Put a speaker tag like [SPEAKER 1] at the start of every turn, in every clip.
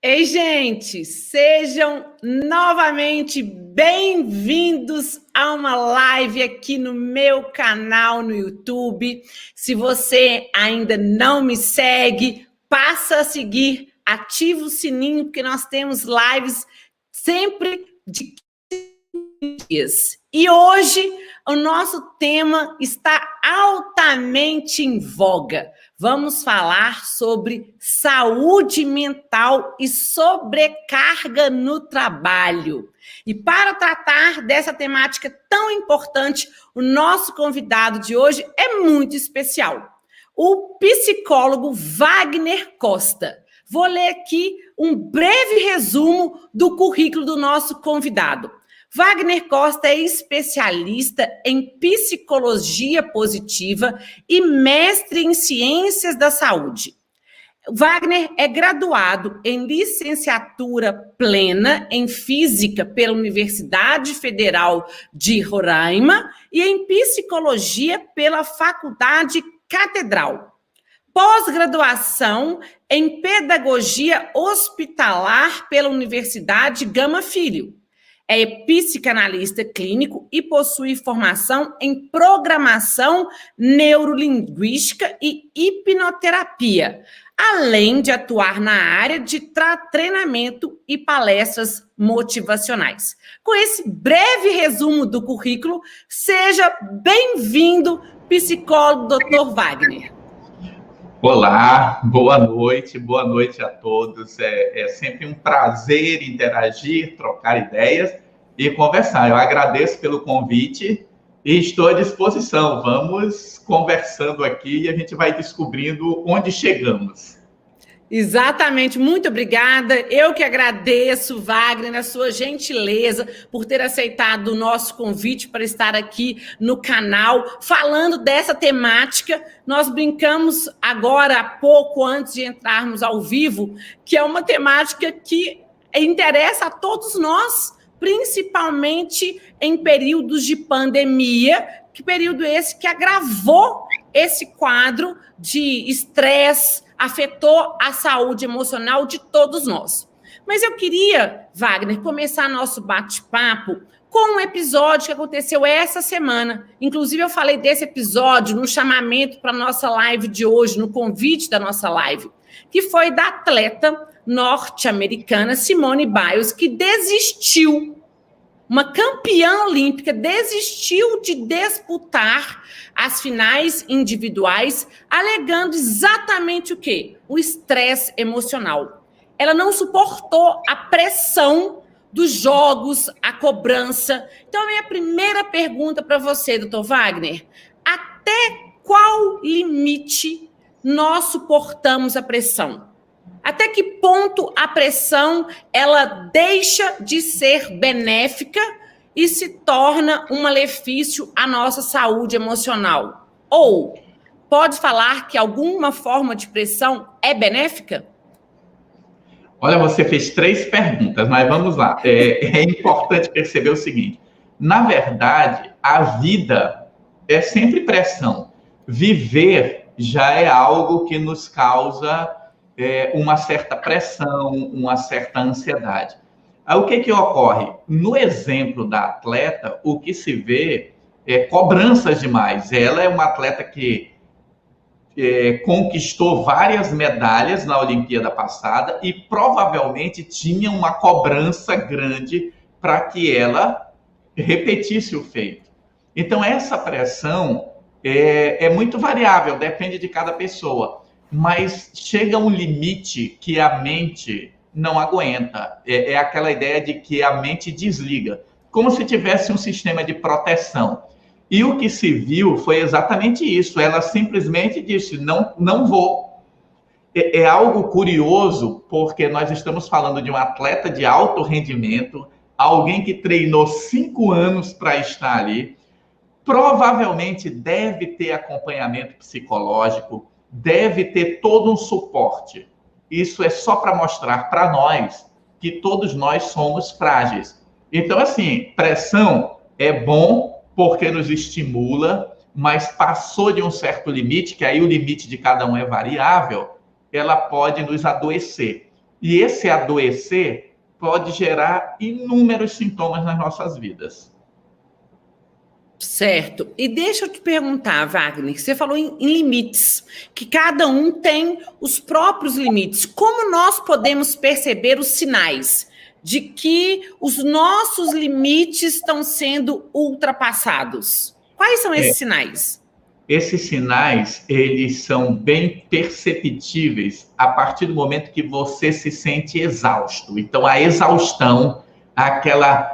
[SPEAKER 1] Ei, gente, sejam novamente bem-vindos a uma live aqui no meu canal no YouTube. Se você ainda não me segue, passa a seguir, ativa o sininho, porque nós temos lives sempre de 15 dias. E hoje o nosso tema está altamente em voga. Vamos falar sobre saúde mental e sobrecarga no trabalho. E para tratar dessa temática tão importante, o nosso convidado de hoje é muito especial. O psicólogo Wagner Costa. Vou ler aqui um breve resumo do currículo do nosso convidado. Wagner Costa é especialista em psicologia positiva e mestre em ciências da saúde. Wagner é graduado em licenciatura plena em física pela Universidade Federal de Roraima e em psicologia pela Faculdade Catedral. Pós-graduação em pedagogia hospitalar pela Universidade Gama Filho. É psicanalista clínico e possui formação em programação neurolinguística e hipnoterapia, além de atuar na área de treinamento e palestras motivacionais. Com esse breve resumo do currículo, seja bem-vindo, psicólogo Dr. Wagner.
[SPEAKER 2] Olá, boa noite a todos. É sempre um prazer interagir, trocar ideias e conversar. Eu agradeço pelo convite e estou à disposição. Vamos conversando aqui e a gente vai descobrindo onde chegamos.
[SPEAKER 1] Exatamente, muito obrigada. Eu que agradeço, Wagner, a sua gentileza por ter aceitado o nosso convite para estar aqui no canal, falando dessa temática. Nós brincamos agora, há pouco antes de entrarmos ao vivo, que é uma temática que interessa a todos nós, principalmente em períodos de pandemia, que período esse que agravou esse quadro de estresse, afetou a saúde emocional de todos nós. Mas eu queria, Wagner, começar nosso bate-papo com um episódio que aconteceu essa semana. Inclusive, eu falei desse episódio no chamamento para a nossa live de hoje, no convite da nossa live, que foi da atleta norte-americana Simone Biles, que desistiu. Uma campeã olímpica desistiu de disputar as finais individuais, alegando exatamente o quê? O estresse emocional. Ela não suportou a pressão dos jogos, a cobrança. Então, a minha primeira pergunta para você, doutor Wagner, até qual limite nós suportamos a pressão? Até que ponto a pressão ela deixa de ser benéfica e se torna um malefício à nossa saúde emocional? Ou pode falar que alguma forma de pressão é benéfica?
[SPEAKER 2] Olha, você fez 3 perguntas, mas vamos lá. É importante perceber o seguinte: na verdade, a vida é sempre pressão. Viver já é algo que nos causa uma certa pressão, uma certa ansiedade. Aí o que ocorre? No exemplo da atleta, o que se vê é cobranças demais. Ela é uma atleta que conquistou várias medalhas na Olimpíada passada e provavelmente tinha uma cobrança grande para que ela repetisse o feito. Então, essa pressão é muito variável, depende de cada pessoa. Mas chega um limite que a mente não aguenta. É aquela ideia de que a mente desliga, como se tivesse um sistema de proteção. E o que se viu foi exatamente isso. Ela simplesmente disse, não vou. É algo curioso, porque nós estamos falando de um atleta de alto rendimento, alguém que treinou 5 anos para estar ali, provavelmente deve ter acompanhamento psicológico, deve ter todo um suporte. Isso é só para mostrar para nós que todos nós somos frágeis. Então, assim, pressão é bom porque nos estimula, mas passou de um certo limite, que aí o limite de cada um é variável, ela pode nos adoecer. E esse adoecer pode gerar inúmeros sintomas nas nossas vidas.
[SPEAKER 1] Certo. E deixa eu te perguntar, Wagner, você falou em limites, que cada um tem os próprios limites. Como nós podemos perceber os sinais de que os nossos limites estão sendo ultrapassados? Quais são esses sinais?
[SPEAKER 2] Esses sinais, eles são bem perceptíveis a partir do momento que você se sente exausto. Então, a exaustão, aquela...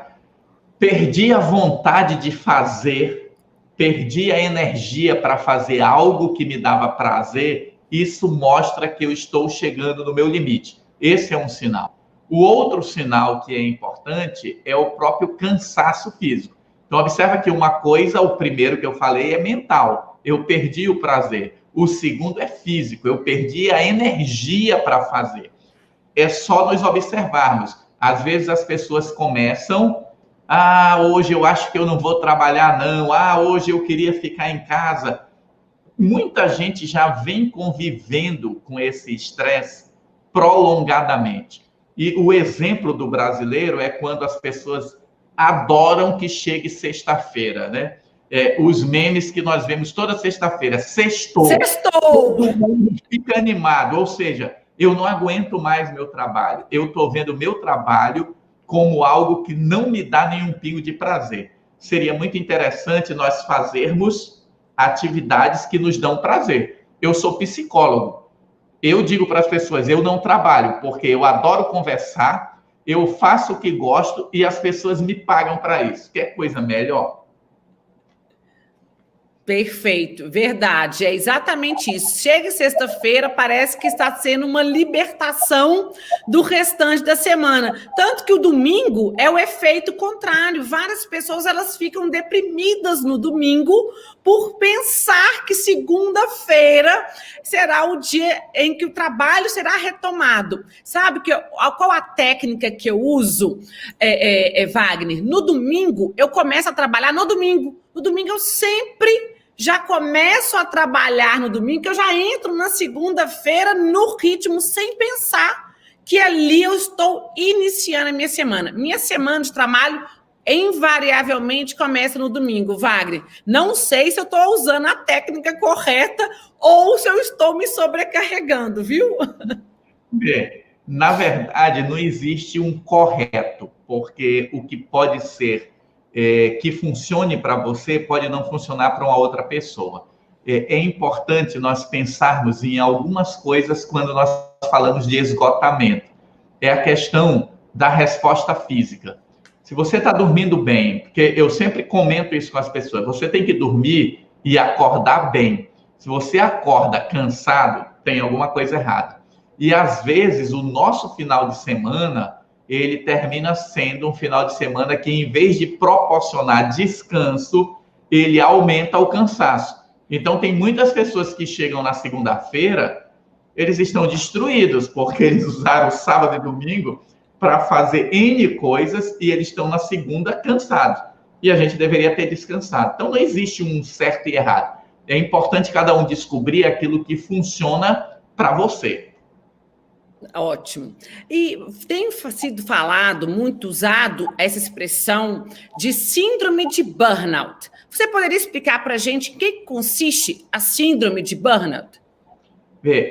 [SPEAKER 2] Perdi a vontade de fazer, perdi a energia para fazer algo que me dava prazer, isso mostra que eu estou chegando no meu limite. Esse é um sinal. O outro sinal que é importante é o próprio cansaço físico. Então, observa que uma coisa, o primeiro que eu falei, é mental. Eu perdi o prazer. O segundo é físico. Eu perdi a energia para fazer. É só nós observarmos. Às vezes as pessoas começam... hoje eu acho que eu não vou trabalhar, não. Hoje eu queria ficar em casa. Muita gente já vem convivendo com esse estresse prolongadamente. E o exemplo do brasileiro é quando as pessoas adoram que chegue sexta-feira, né? Os memes que nós vemos toda sexta-feira. Sextou! Todo mundo fica animado. Ou seja, eu não aguento mais meu trabalho. Eu estou vendo meu trabalho como algo que não me dá nenhum pingo de prazer. Seria muito interessante nós fazermos atividades que nos dão prazer. Eu sou psicólogo. Eu digo para as pessoas, eu não trabalho, porque eu adoro conversar, eu faço o que gosto e as pessoas me pagam para isso. Quer coisa melhor?
[SPEAKER 1] Perfeito, verdade, é exatamente isso. Chega sexta-feira, parece que está sendo uma libertação do restante da semana. Tanto que o domingo é o efeito contrário. Várias pessoas elas ficam deprimidas no domingo por pensar que segunda-feira será o dia em que o trabalho será retomado. Sabe qual a técnica que eu uso, Wagner? No domingo, eu começo a trabalhar no domingo. No domingo eu sempre já começo a trabalhar no domingo, que eu já entro na segunda-feira no ritmo, sem pensar que ali eu estou iniciando a minha semana. Minha semana de trabalho invariavelmente começa no domingo, Wagner. Não sei se eu estou usando a técnica correta ou se eu estou me sobrecarregando, viu?
[SPEAKER 2] Na verdade, não existe um correto, porque o que pode ser que funcione para você pode não funcionar para uma outra pessoa. É importante nós pensarmos em algumas coisas quando nós falamos de esgotamento. É a questão da resposta física. Se você está dormindo bem, porque eu sempre comento isso com as pessoas, você tem que dormir e acordar bem. Se você acorda cansado, tem alguma coisa errada. E às vezes o nosso final de semana ele termina sendo um final de semana que, em vez de proporcionar descanso, ele aumenta o cansaço. Então, tem muitas pessoas que chegam na segunda-feira, eles estão destruídos, porque eles usaram o sábado e domingo para fazer N coisas e eles estão na segunda cansados. E a gente deveria ter descansado. Então, não existe um certo e errado. É importante cada um descobrir aquilo que funciona para você.
[SPEAKER 1] Ótimo. E tem sido falado, muito usado, essa expressão de síndrome de burnout. Você poderia explicar para a gente em que consiste a síndrome de burnout?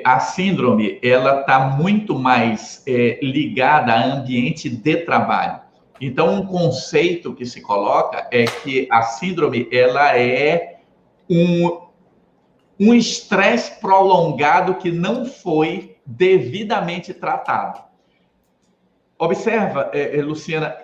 [SPEAKER 2] A síndrome, ela está muito mais ligada a ambiente de trabalho. Então, um conceito que se coloca é que a síndrome, ela é um estresse prolongado que não foi devidamente tratado. Observa, Luciana,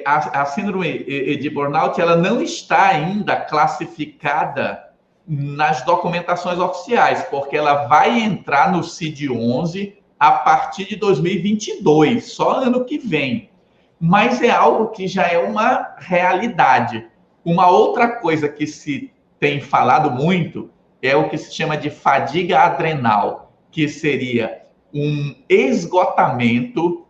[SPEAKER 2] a síndrome de burnout, ela não está ainda classificada nas documentações oficiais, porque ela vai entrar no CID-11 a partir de 2022, só ano que vem. Mas é algo que já é uma realidade. Uma outra coisa que se tem falado muito é o que se chama de fadiga adrenal, que seria um esgotamento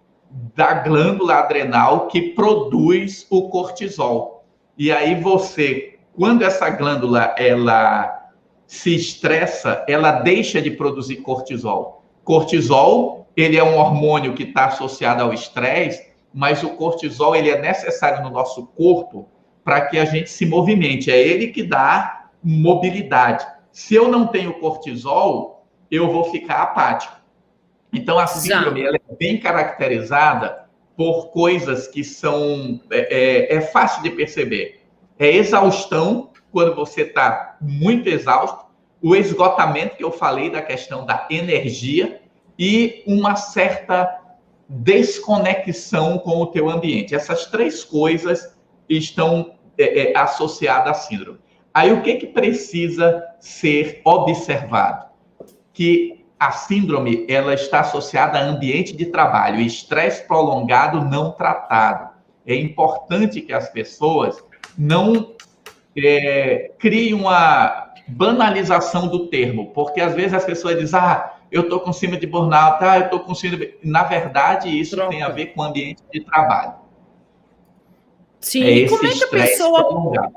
[SPEAKER 2] da glândula adrenal que produz o cortisol. E aí você, quando essa glândula ela se estressa, ela deixa de produzir cortisol. Cortisol ele é um hormônio que está associado ao estresse, mas o cortisol ele é necessário no nosso corpo para que a gente se movimente. É ele que dá mobilidade. Se eu não tenho cortisol, eu vou ficar apático. Então, a síndrome ela é bem caracterizada por coisas que são... É fácil de perceber. É exaustão, quando você está muito exausto, o esgotamento, que eu falei da questão da energia, e uma certa desconexão com o teu ambiente. Essas três coisas estão associadas à síndrome. Aí, o que precisa ser observado? Que a síndrome ela está associada a ambiente de trabalho, estresse prolongado não tratado. É importante que as pessoas não criem uma banalização do termo, porque às vezes as pessoas dizem, eu estou com síndrome de burnout, eu estou com síndrome... Na verdade, isso tem a ver com o ambiente de trabalho.
[SPEAKER 1] Sim, e como é que a pessoa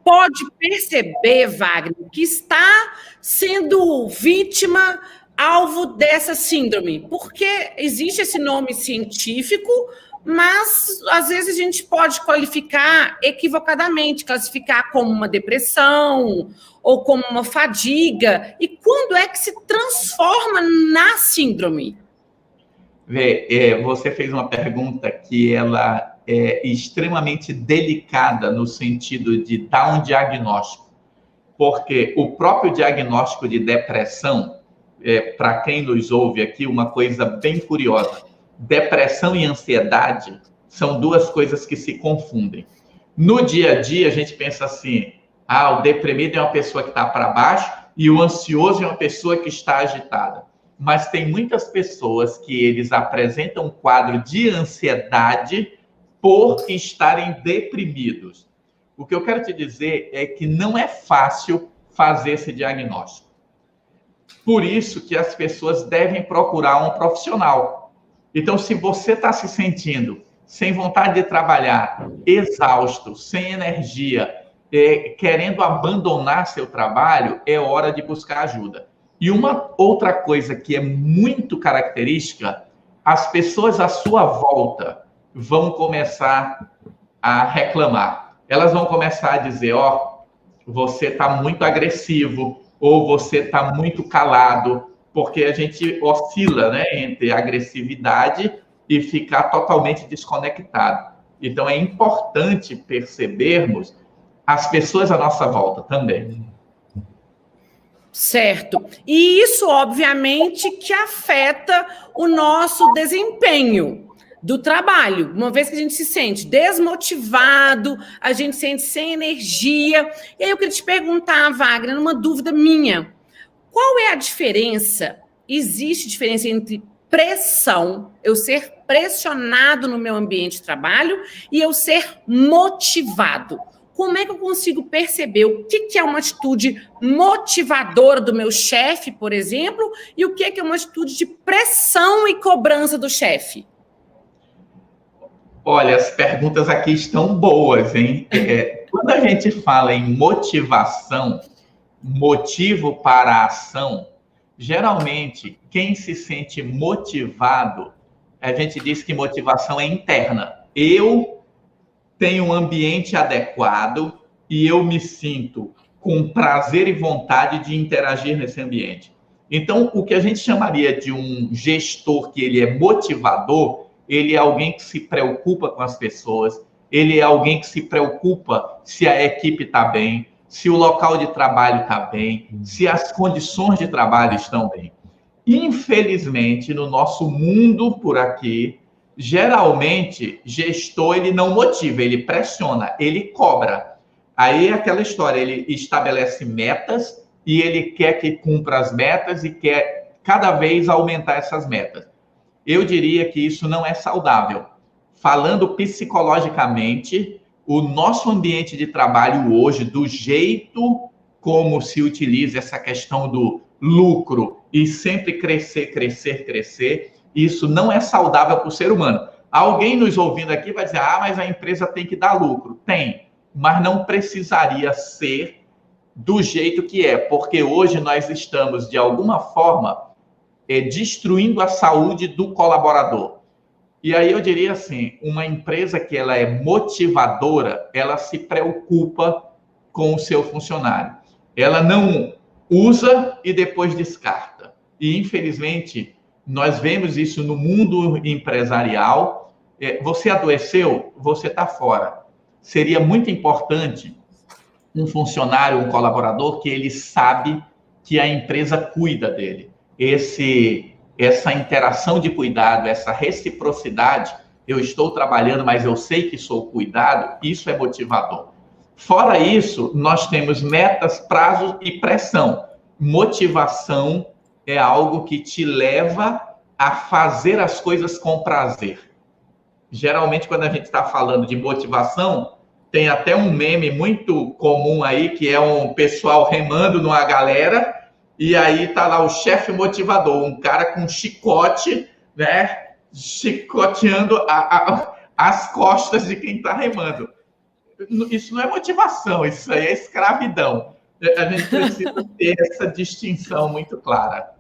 [SPEAKER 1] pode perceber, Wagner, que está sendo vítima, alvo dessa síndrome? Porque existe esse nome científico, mas às vezes a gente pode qualificar equivocadamente, classificar como uma depressão ou como uma fadiga. E quando é que se transforma na síndrome?
[SPEAKER 2] Você fez uma pergunta que ela é extremamente delicada no sentido de dar um diagnóstico, porque o próprio diagnóstico de depressão, para quem nos ouve aqui, uma coisa bem curiosa, depressão e ansiedade são duas coisas que se confundem. No dia a dia, a gente pensa assim, o deprimido é uma pessoa que está para baixo e o ansioso é uma pessoa que está agitada. Mas tem muitas pessoas que eles apresentam um quadro de ansiedade por estarem deprimidos. O que eu quero te dizer é que não é fácil fazer esse diagnóstico. Por isso que as pessoas devem procurar um profissional. Então, se você está se sentindo sem vontade de trabalhar, exausto, sem energia, querendo abandonar seu trabalho, é hora de buscar ajuda. E uma outra coisa que é muito característica, as pessoas à sua volta vão começar a reclamar. Elas vão começar a dizer, você está muito agressivo, ou você está muito calado, porque a gente oscila, né, entre agressividade e ficar totalmente desconectado. Então, é importante percebermos as pessoas à nossa volta também.
[SPEAKER 1] Certo. E isso, obviamente, que afeta o nosso desempenho do trabalho. Uma vez que a gente se sente desmotivado, a gente se sente sem energia. E aí eu queria te perguntar, Wagner, uma dúvida minha. Qual é a diferença? Existe diferença entre pressão, eu ser pressionado no meu ambiente de trabalho, e eu ser motivado? Como é que eu consigo perceber o que é uma atitude motivadora do meu chefe, por exemplo, e o que é uma atitude de pressão e cobrança do chefe?
[SPEAKER 2] Olha, as perguntas aqui estão boas, hein? Quando a gente fala em motivação, motivo para a ação, geralmente, quem se sente motivado, a gente diz que motivação é interna. Eu tenho um ambiente adequado e eu me sinto com prazer e vontade de interagir nesse ambiente. Então, o que a gente chamaria de um gestor que ele é motivador, ele é alguém que se preocupa com as pessoas, ele é alguém que se preocupa se a equipe está bem, se o local de trabalho está bem, se as condições de trabalho estão bem. Infelizmente, no nosso mundo por aqui, geralmente, gestor, ele não motiva, ele pressiona, ele cobra. Aí é aquela história, ele estabelece metas e ele quer que cumpra as metas e quer cada vez aumentar essas metas. Eu diria que isso não é saudável. Falando psicologicamente, o nosso ambiente de trabalho hoje, do jeito como se utiliza essa questão do lucro e sempre crescer, crescer, crescer, isso não é saudável para o ser humano. Alguém nos ouvindo aqui vai dizer, mas a empresa tem que dar lucro. Tem, mas não precisaria ser do jeito que é, porque hoje nós estamos, de alguma forma, destruindo a saúde do colaborador. E aí eu diria assim, uma empresa que ela é motivadora, ela se preocupa com o seu funcionário. Ela não usa e depois descarta. E, infelizmente, nós vemos isso no mundo empresarial. Você adoeceu, você está fora. Seria muito importante um funcionário, um colaborador, que ele sabe que a empresa cuida dele. Essa interação de cuidado, essa reciprocidade, eu estou trabalhando, mas eu sei que sou cuidado, isso é motivador. Fora isso, nós temos metas, prazos e pressão. Motivação é algo que te leva a fazer as coisas com prazer. Geralmente, quando a gente está falando de motivação, tem até um meme muito comum aí, que é um pessoal remando numa galera, e aí tá lá o chefe motivador, um cara com chicote, né, chicoteando as costas de quem está remando. Isso não é motivação, isso aí é escravidão. A gente precisa ter essa distinção muito clara.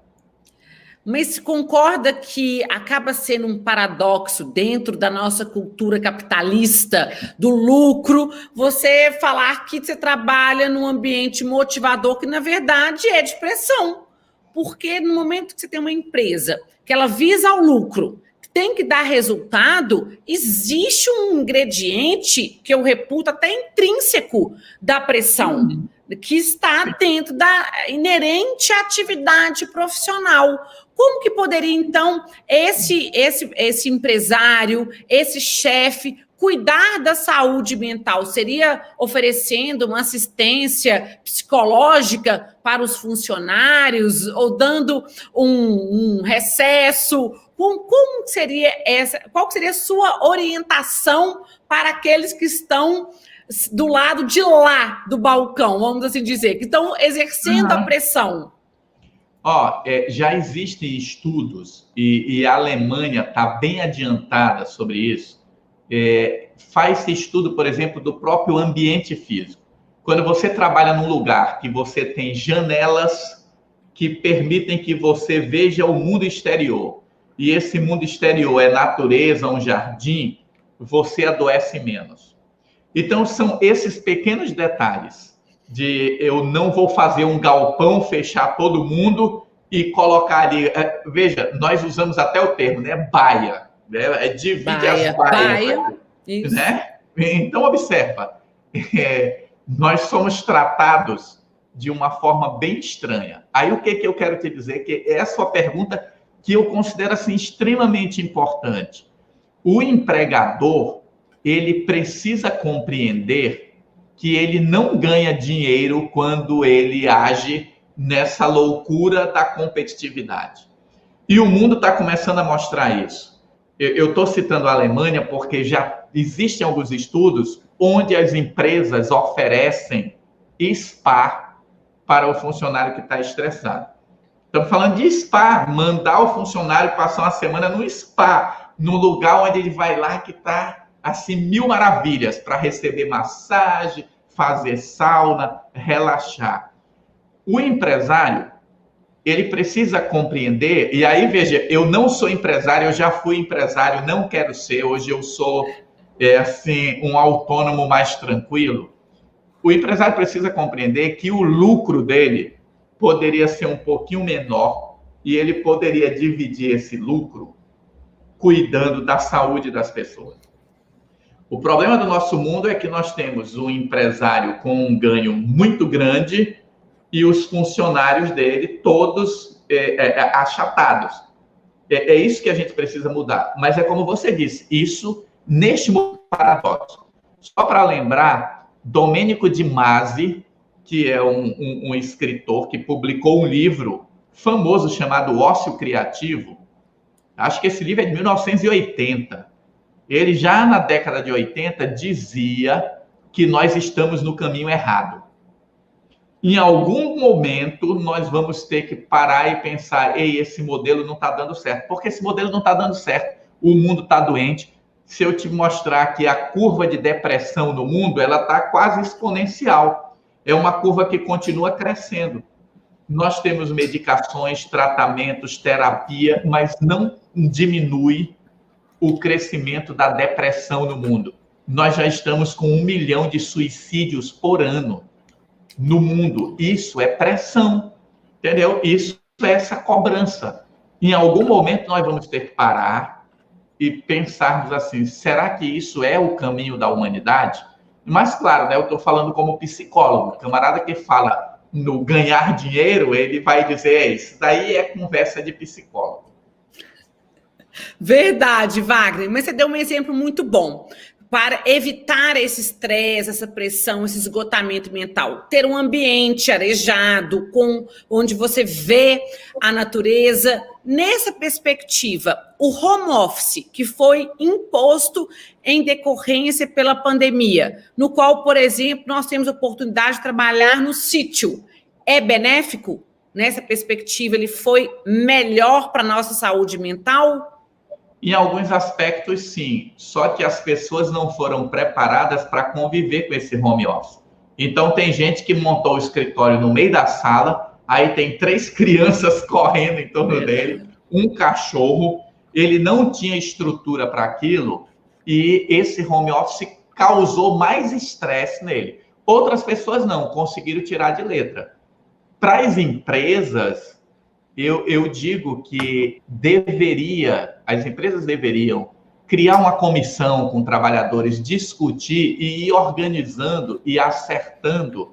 [SPEAKER 1] Mas concorda que acaba sendo um paradoxo dentro da nossa cultura capitalista do lucro, você falar que você trabalha num ambiente motivador que, na verdade, é de pressão. Porque no momento que você tem uma empresa que ela visa o lucro, tem que dar resultado, existe um ingrediente que eu reputo até intrínseco da pressão, que está dentro da inerente à atividade profissional. Como que poderia, então, esse empresário, esse chefe, cuidar da saúde mental? Seria oferecendo uma assistência psicológica para os funcionários, ou dando um recesso? Como seria qual seria a sua orientação para aqueles que estão do lado de lá do balcão, vamos assim dizer, que estão exercendo a pressão?
[SPEAKER 2] Já existem estudos, e a Alemanha está bem adiantada sobre isso. Faz-se estudo, por exemplo, do próprio ambiente físico. Quando você trabalha num lugar que você tem janelas que permitem que você veja o mundo exterior, e esse mundo exterior é natureza, um jardim, você adoece menos. Então, são esses pequenos detalhes de eu não vou fazer um galpão, fechar todo mundo e colocar ali. Veja, nós usamos até o termo, né? Baia. Né? Divide as baias.
[SPEAKER 1] Isso.
[SPEAKER 2] Né? Então, observa. Nós somos tratados de uma forma bem estranha. Aí, o que eu quero te dizer? Que essa é a pergunta que eu considero assim, extremamente importante. O empregador, ele precisa compreender que ele não ganha dinheiro quando ele age nessa loucura da competitividade. E o mundo está começando a mostrar isso. Eu estou citando a Alemanha porque já existem alguns estudos onde as empresas oferecem spa para o funcionário que está estressado. Estamos falando de spa, mandar o funcionário passar uma semana no spa, no lugar onde ele vai lá que está assim, mil maravilhas, para receber massagem, fazer sauna, relaxar. O empresário, ele precisa compreender, e aí, veja, eu não sou empresário, eu já fui empresário, não quero ser, hoje eu sou, assim, um autônomo mais tranquilo. O empresário precisa compreender que o lucro dele poderia ser um pouquinho menor e ele poderia dividir esse lucro cuidando da saúde das pessoas. O problema do nosso mundo é que nós temos um empresário com um ganho muito grande e os funcionários dele todos achatados. É isso que a gente precisa mudar. Mas é como você disse, isso neste paradoxo. Só para lembrar, Domenico de Masi, que é um escritor que publicou um livro famoso chamado Ócio Criativo. Acho que esse livro é de 1980. Ele já na década de 80 dizia que nós estamos no caminho errado. Em algum momento nós vamos ter que parar e pensar, ei, esse modelo não está dando certo. Porque esse modelo não está dando certo. O mundo está doente. Se eu te mostrar que a curva de depressão no mundo, ela está quase exponencial. É uma curva que continua crescendo. nós temos medicações, tratamentos, terapia, mas não diminui o crescimento da depressão no mundo. Nós já estamos com 1 milhão de suicídios por ano no mundo. Isso é pressão, entendeu? Isso é essa cobrança. Em algum momento nós vamos ter que parar e pensarmos assim, será que isso é o caminho da humanidade? Mas, claro, né, eu estou falando como psicólogo. O camarada que fala no ganhar dinheiro, ele vai dizer, isso daí é conversa de psicólogo.
[SPEAKER 1] Verdade, Wagner, mas você deu um exemplo muito bom. Para evitar esse estresse, essa pressão, esse esgotamento mental, ter um ambiente arejado, onde você vê a natureza. Nessa perspectiva, o home office, que foi imposto em decorrência pela pandemia, no qual, por exemplo, nós temos a oportunidade de trabalhar no sítio, é benéfico? Nessa perspectiva, ele foi melhor para a nossa saúde mental?
[SPEAKER 2] Em alguns aspectos, sim. Só que as pessoas não foram preparadas para conviver com esse home office. Então, tem gente que montou o escritório no meio da sala, aí tem 3 crianças correndo em torno dele, um cachorro, ele não tinha estrutura para aquilo, e esse home office causou mais estresse nele. Outras pessoas não, conseguiram tirar de letra. Para as empresas, eu digo que as empresas deveriam criar uma comissão com trabalhadores, discutir e ir organizando e acertando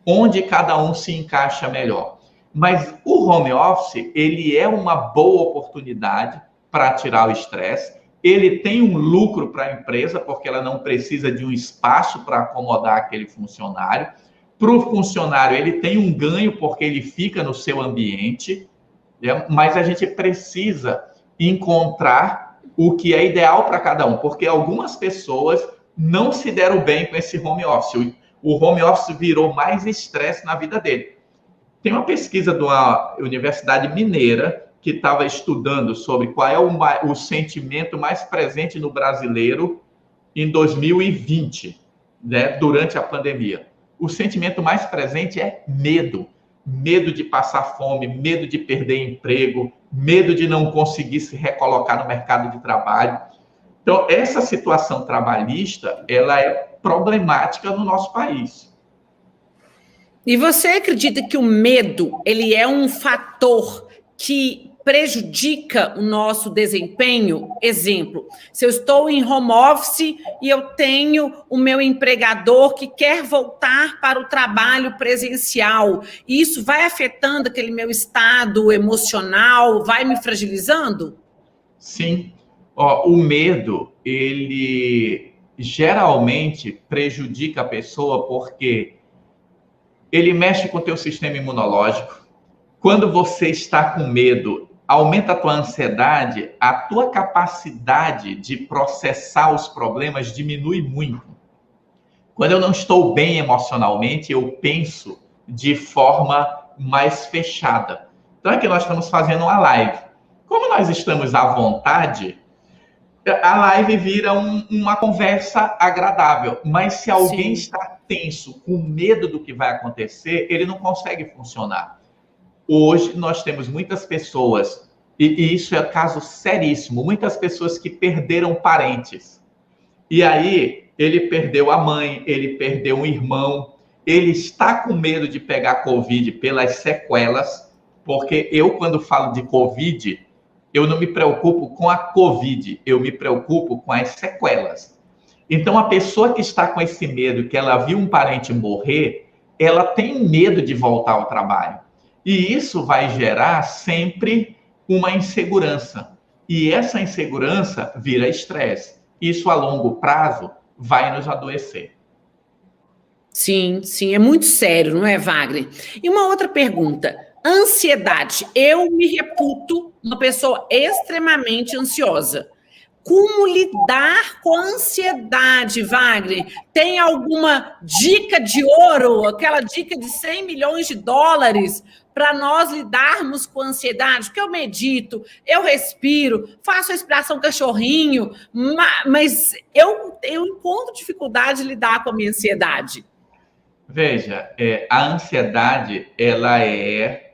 [SPEAKER 2] onde cada um se encaixa melhor. Mas o home office, ele é uma boa oportunidade para tirar o estresse. Ele tem um lucro para a empresa, porque ela não precisa de um espaço para acomodar aquele funcionário. Para o funcionário, ele tem um ganho, porque ele fica no seu ambiente. Mas a gente precisa encontrar o que é ideal para cada um, porque algumas pessoas não se deram bem com esse home office. O home office virou mais estresse na vida dele. Tem uma pesquisa de uma universidade mineira que estava estudando sobre qual é o sentimento mais presente no brasileiro em 2020, né, durante a pandemia. O sentimento mais presente é medo. Medo de passar fome, medo de perder emprego, medo de não conseguir se recolocar no mercado de trabalho. Então, essa situação trabalhista, ela é problemática no nosso país.
[SPEAKER 1] E você acredita que o medo, ele é um fator que prejudica o nosso desempenho? Exemplo, se eu estou em home office e eu tenho o meu empregador que quer voltar para o trabalho presencial, isso vai afetando aquele meu estado emocional, vai me fragilizando?
[SPEAKER 2] Sim. O medo, ele geralmente prejudica a pessoa porque ele mexe com o teu sistema imunológico. Quando você está com medo, aumenta a tua ansiedade, a tua capacidade de processar os problemas diminui muito. Quando eu não estou bem emocionalmente, eu penso de forma mais fechada. Então, aqui nós estamos fazendo uma live. Como nós estamos à vontade, a live vira uma conversa agradável. Mas se alguém está tenso, com medo do que vai acontecer, ele não consegue funcionar. Hoje nós temos muitas pessoas, e isso é caso seríssimo, muitas pessoas que perderam parentes. E aí ele perdeu a mãe, ele perdeu um irmão, ele está com medo de pegar Covid pelas sequelas, porque eu, quando falo de Covid, eu não me preocupo com a Covid, eu me preocupo com as sequelas. Então, a pessoa que está com esse medo, que ela viu um parente morrer, ela tem medo de voltar ao trabalho. E isso vai gerar sempre uma insegurança. E essa insegurança vira estresse. Isso, a longo prazo, vai nos adoecer.
[SPEAKER 1] Sim, é muito sério, não é, Wagner? E uma outra pergunta. Ansiedade. Eu me reputo uma pessoa extremamente ansiosa. Como lidar com a ansiedade, Wagner? Tem alguma dica de ouro, aquela dica de 100 milhões de dólares para nós lidarmos com a ansiedade? Porque eu medito, eu respiro, faço a respiração cachorrinho, mas eu encontro dificuldade de lidar com a minha ansiedade.
[SPEAKER 2] Veja, a ansiedade, ela é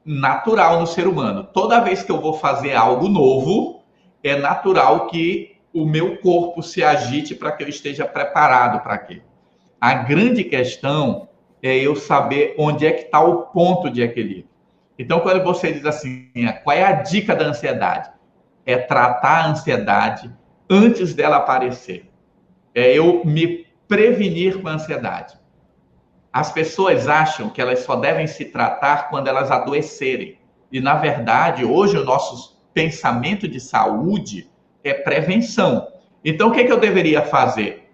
[SPEAKER 2] natural no ser humano. Toda vez que eu vou fazer algo novo, é natural que o meu corpo se agite para que eu esteja preparado para aquilo. A grande questão é eu saber onde é que está o ponto de equilíbrio. Então, quando você diz assim, qual é a dica da ansiedade? É tratar a ansiedade antes dela aparecer. É eu me prevenir com a ansiedade. As pessoas acham que elas só devem se tratar quando elas adoecerem. E, na verdade, hoje o nosso pensamento de saúde é prevenção. Então, o que eu deveria fazer?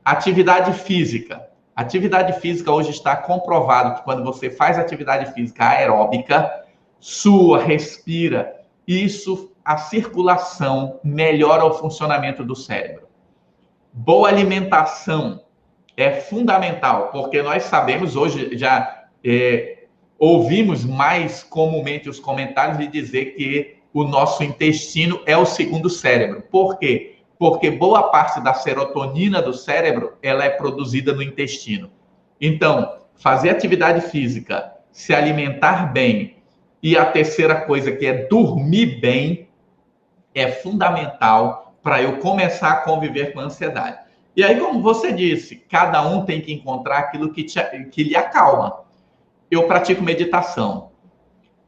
[SPEAKER 2] Atividade física. Atividade física hoje está comprovado que quando você faz atividade física aeróbica, sua, respira, isso, a circulação melhora o funcionamento do cérebro. Boa alimentação é fundamental, porque nós sabemos, hoje já ouvimos mais comumente os comentários de dizer que o nosso intestino é o segundo cérebro. Por quê? Porque boa parte da serotonina do cérebro, ela é produzida no intestino. Então, fazer atividade física, se alimentar bem, e a terceira coisa, que é dormir bem, é fundamental para eu começar a conviver com a ansiedade. E aí, como você disse, cada um tem que encontrar aquilo que lhe acalma. Eu pratico meditação.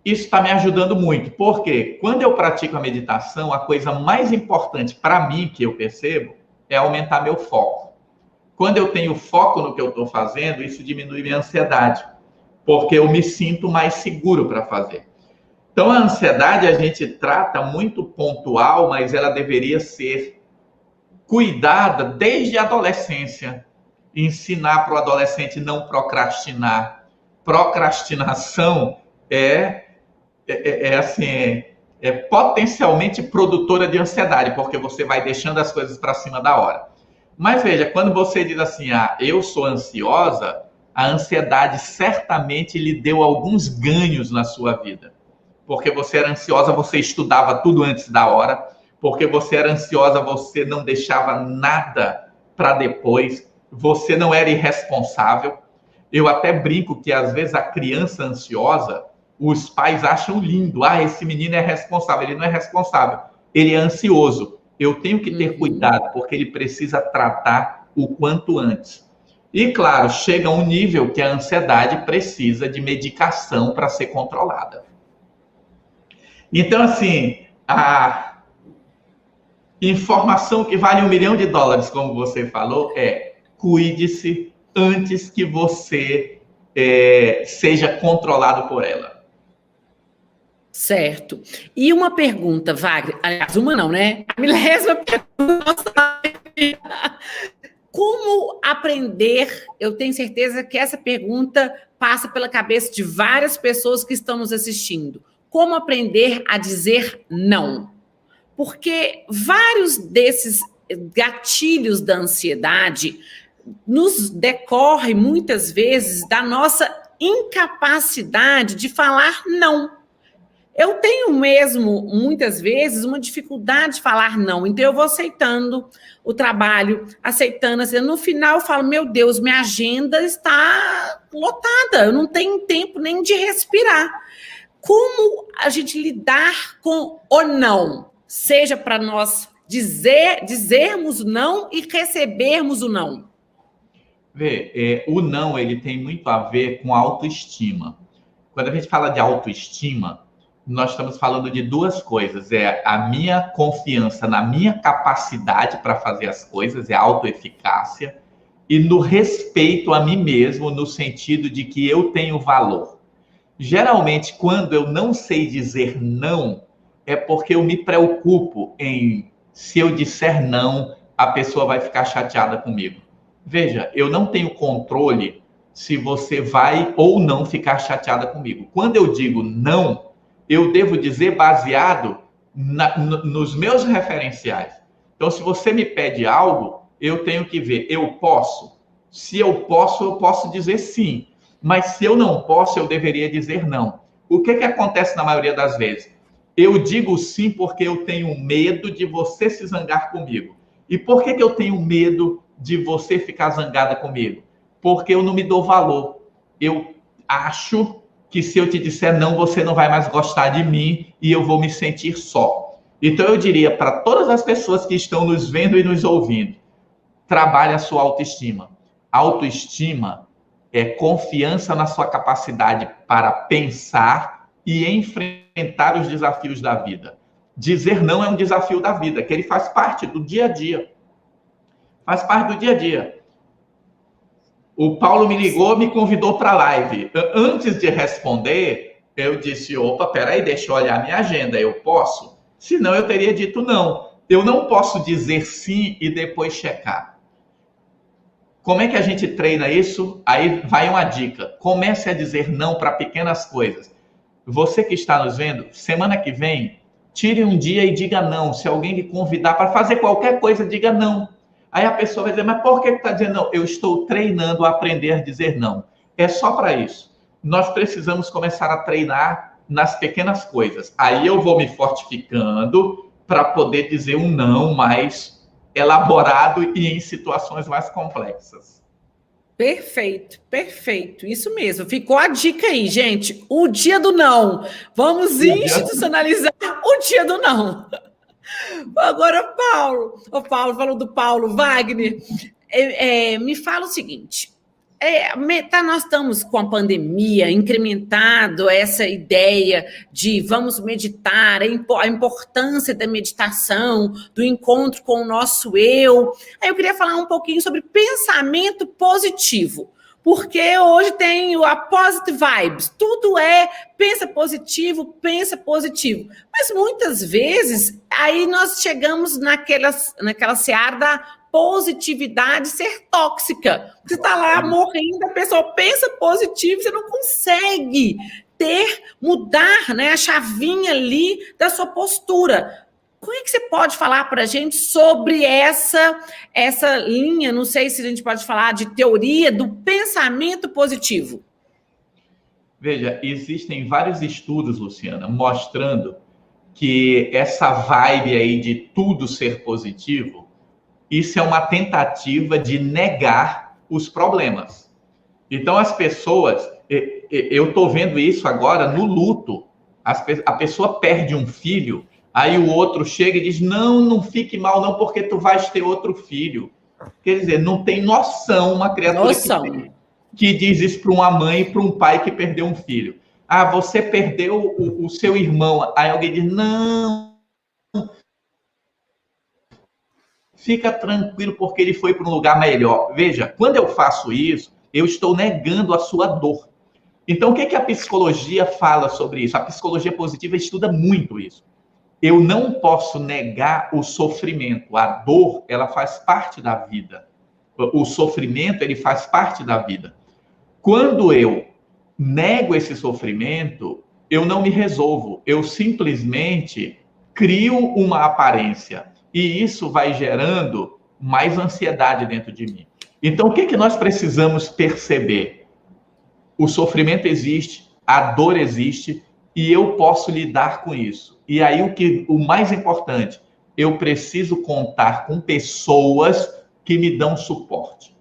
[SPEAKER 2] Isso está me ajudando muito, porque quando eu pratico a meditação, a coisa mais importante para mim que eu percebo é aumentar meu foco. Quando eu tenho foco no que eu estou fazendo, isso diminui minha ansiedade, porque eu me sinto mais seguro para fazer. Então, a ansiedade a gente trata muito pontual, mas ela deveria ser cuidada desde a adolescência. Ensinar para o adolescente não procrastinar. Procrastinação é potencialmente produtora de ansiedade, porque você vai deixando as coisas para cima da hora. Mas veja, quando você diz assim, eu sou ansiosa, a ansiedade certamente lhe deu alguns ganhos na sua vida. Porque você era ansiosa, você estudava tudo antes da hora. Porque você era ansiosa, você não deixava nada para depois. Você não era irresponsável. Eu até brinco que, às vezes, a criança ansiosa, os pais acham lindo. Esse menino é responsável. Ele não é responsável. Ele é ansioso. Eu tenho que ter cuidado, porque ele precisa tratar o quanto antes. E, claro, chega um nível que a ansiedade precisa de medicação para ser controlada. Então, assim, a informação que vale $1 milhão, como você falou, cuide-se antes que você seja controlado por ela.
[SPEAKER 1] Certo. E uma pergunta, Wagner, aliás, uma não, né? A 10ª pergunta. Como aprender? Eu tenho certeza que essa pergunta passa pela cabeça de várias pessoas que estão nos assistindo. Como aprender a dizer não? Porque vários desses gatilhos da ansiedade nos decorrem muitas vezes da nossa incapacidade de falar não. Eu tenho mesmo, muitas vezes, uma dificuldade de falar não. Então, eu vou aceitando o trabalho, aceitando. No final, eu falo, meu Deus, minha agenda está lotada. Eu não tenho tempo nem de respirar. Como a gente lidar com o não? Seja para nós dizermos não e recebermos o não.
[SPEAKER 2] O não, ele tem muito a ver com autoestima. Quando a gente fala de autoestima, nós estamos falando de duas coisas. A minha confiança na minha capacidade para fazer as coisas, a autoeficácia, e no respeito a mim mesmo, no sentido de que eu tenho valor. Geralmente, quando eu não sei dizer não, é porque eu me preocupo em, se eu disser não, a pessoa vai ficar chateada comigo. Veja, eu não tenho controle se você vai ou não ficar chateada comigo. Quando eu digo não, eu devo dizer baseado nos meus referenciais. Então, se você me pede algo, eu tenho que ver, eu posso? Se eu posso dizer sim. Mas se eu não posso, eu deveria dizer não. O que acontece na maioria das vezes? Eu digo sim porque eu tenho medo de você se zangar comigo. E por que eu tenho medo de você ficar zangada comigo? Porque eu não me dou valor. Eu acho que se eu te disser não, você não vai mais gostar de mim e eu vou me sentir só. Então eu diria para todas as pessoas que estão nos vendo e nos ouvindo, trabalhe a sua autoestima. Autoestima é confiança na sua capacidade para pensar e enfrentar os desafios da vida. Dizer não é um desafio da vida, que ele faz parte do dia a dia. Faz parte do dia a dia. O Paulo me ligou, me convidou para a live. Antes de responder, eu disse, opa, peraí, deixa eu olhar minha agenda, eu posso? Senão eu teria dito não. Eu não posso dizer sim e depois checar. Como é que a gente treina isso? Aí vai uma dica. Comece a dizer não para pequenas coisas. Você que está nos vendo, semana que vem, tire um dia e diga não. Se alguém lhe convidar para fazer qualquer coisa, diga não. Aí a pessoa vai dizer, mas por que está dizendo não? Eu estou treinando a aprender a dizer não. É só para isso. Nós precisamos começar a treinar nas pequenas coisas. Aí eu vou me fortificando para poder dizer um não mais elaborado e em situações mais complexas.
[SPEAKER 1] Perfeito, perfeito. Isso mesmo. Ficou a dica aí, gente. O dia do não. Vamos institucionalizar o dia do não. Agora, o Paulo falou do Paulo Wagner. Me fala o seguinte. Nós estamos com a pandemia incrementado essa ideia de vamos meditar, a importância da meditação, do encontro com o nosso eu. Aí eu queria falar um pouquinho sobre pensamento positivo, porque hoje tem a positive vibes, tudo pensa positivo, mas muitas vezes aí nós chegamos naquela seara da positividade ser tóxica. Você está lá morrendo, a pessoa pensa positivo, você não consegue mudar, né, a chavinha ali da sua postura. Como é que você pode falar para a gente sobre essa linha, não sei se a gente pode falar de teoria do pensamento positivo?
[SPEAKER 2] Veja, existem vários estudos, Luciana, mostrando que essa vibe aí de tudo ser positivo, isso é uma tentativa de negar os problemas. Então, as pessoas... Eu estou vendo isso agora no luto. A pessoa perde um filho, aí o outro chega e diz, não fique mal não, porque tu vais ter outro filho. Quer dizer, não tem noção uma criatura que diz isso para uma mãe e para um pai que perdeu um filho. Ah, você perdeu o seu irmão. Aí alguém diz, não... Fica tranquilo, porque ele foi para um lugar melhor. Veja, quando eu faço isso, eu estou negando a sua dor. Então, o que a psicologia fala sobre isso? A psicologia positiva estuda muito isso. Eu não posso negar o sofrimento. A dor, ela faz parte da vida. O sofrimento, ele faz parte da vida. Quando eu nego esse sofrimento, eu não me resolvo. Eu simplesmente crio uma aparência. E isso vai gerando mais ansiedade dentro de mim. Então, o que nós precisamos perceber? O sofrimento existe, a dor existe, e eu posso lidar com isso. E aí, o mais importante, eu preciso contar com pessoas que me dão suporte.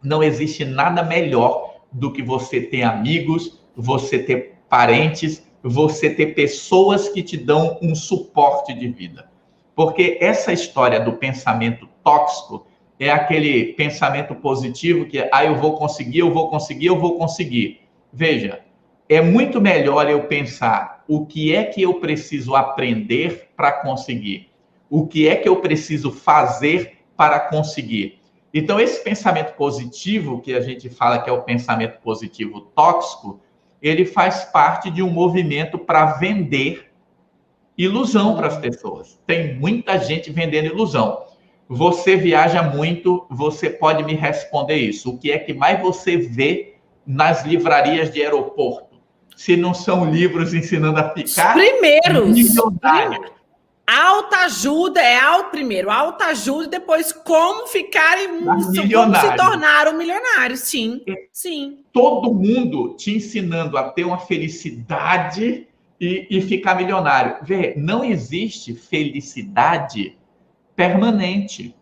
[SPEAKER 2] Não existe nada melhor do que você ter amigos, você ter parentes, você ter pessoas que te dão um suporte de vida. Porque essa história do pensamento tóxico é aquele pensamento positivo que eu vou conseguir, eu vou conseguir, eu vou conseguir. Veja, é muito melhor eu pensar o que é que eu preciso aprender para conseguir, o que é que eu preciso fazer para conseguir. Então, esse pensamento positivo, que a gente fala que é o pensamento positivo tóxico, ele faz parte de um movimento para vender ilusão para as pessoas. Tem muita gente vendendo ilusão. Você viaja muito, você pode me responder isso. O que é que mais você vê nas livrarias de aeroporto? Se não são livros ensinando a ficar...
[SPEAKER 1] Primeiros! Milionário. Autoajuda primeiro, autoajuda e depois como se tornar um milionário, sim, sim.
[SPEAKER 2] Todo mundo te ensinando a ter uma felicidade e ficar milionário. Vê, não existe felicidade permanente.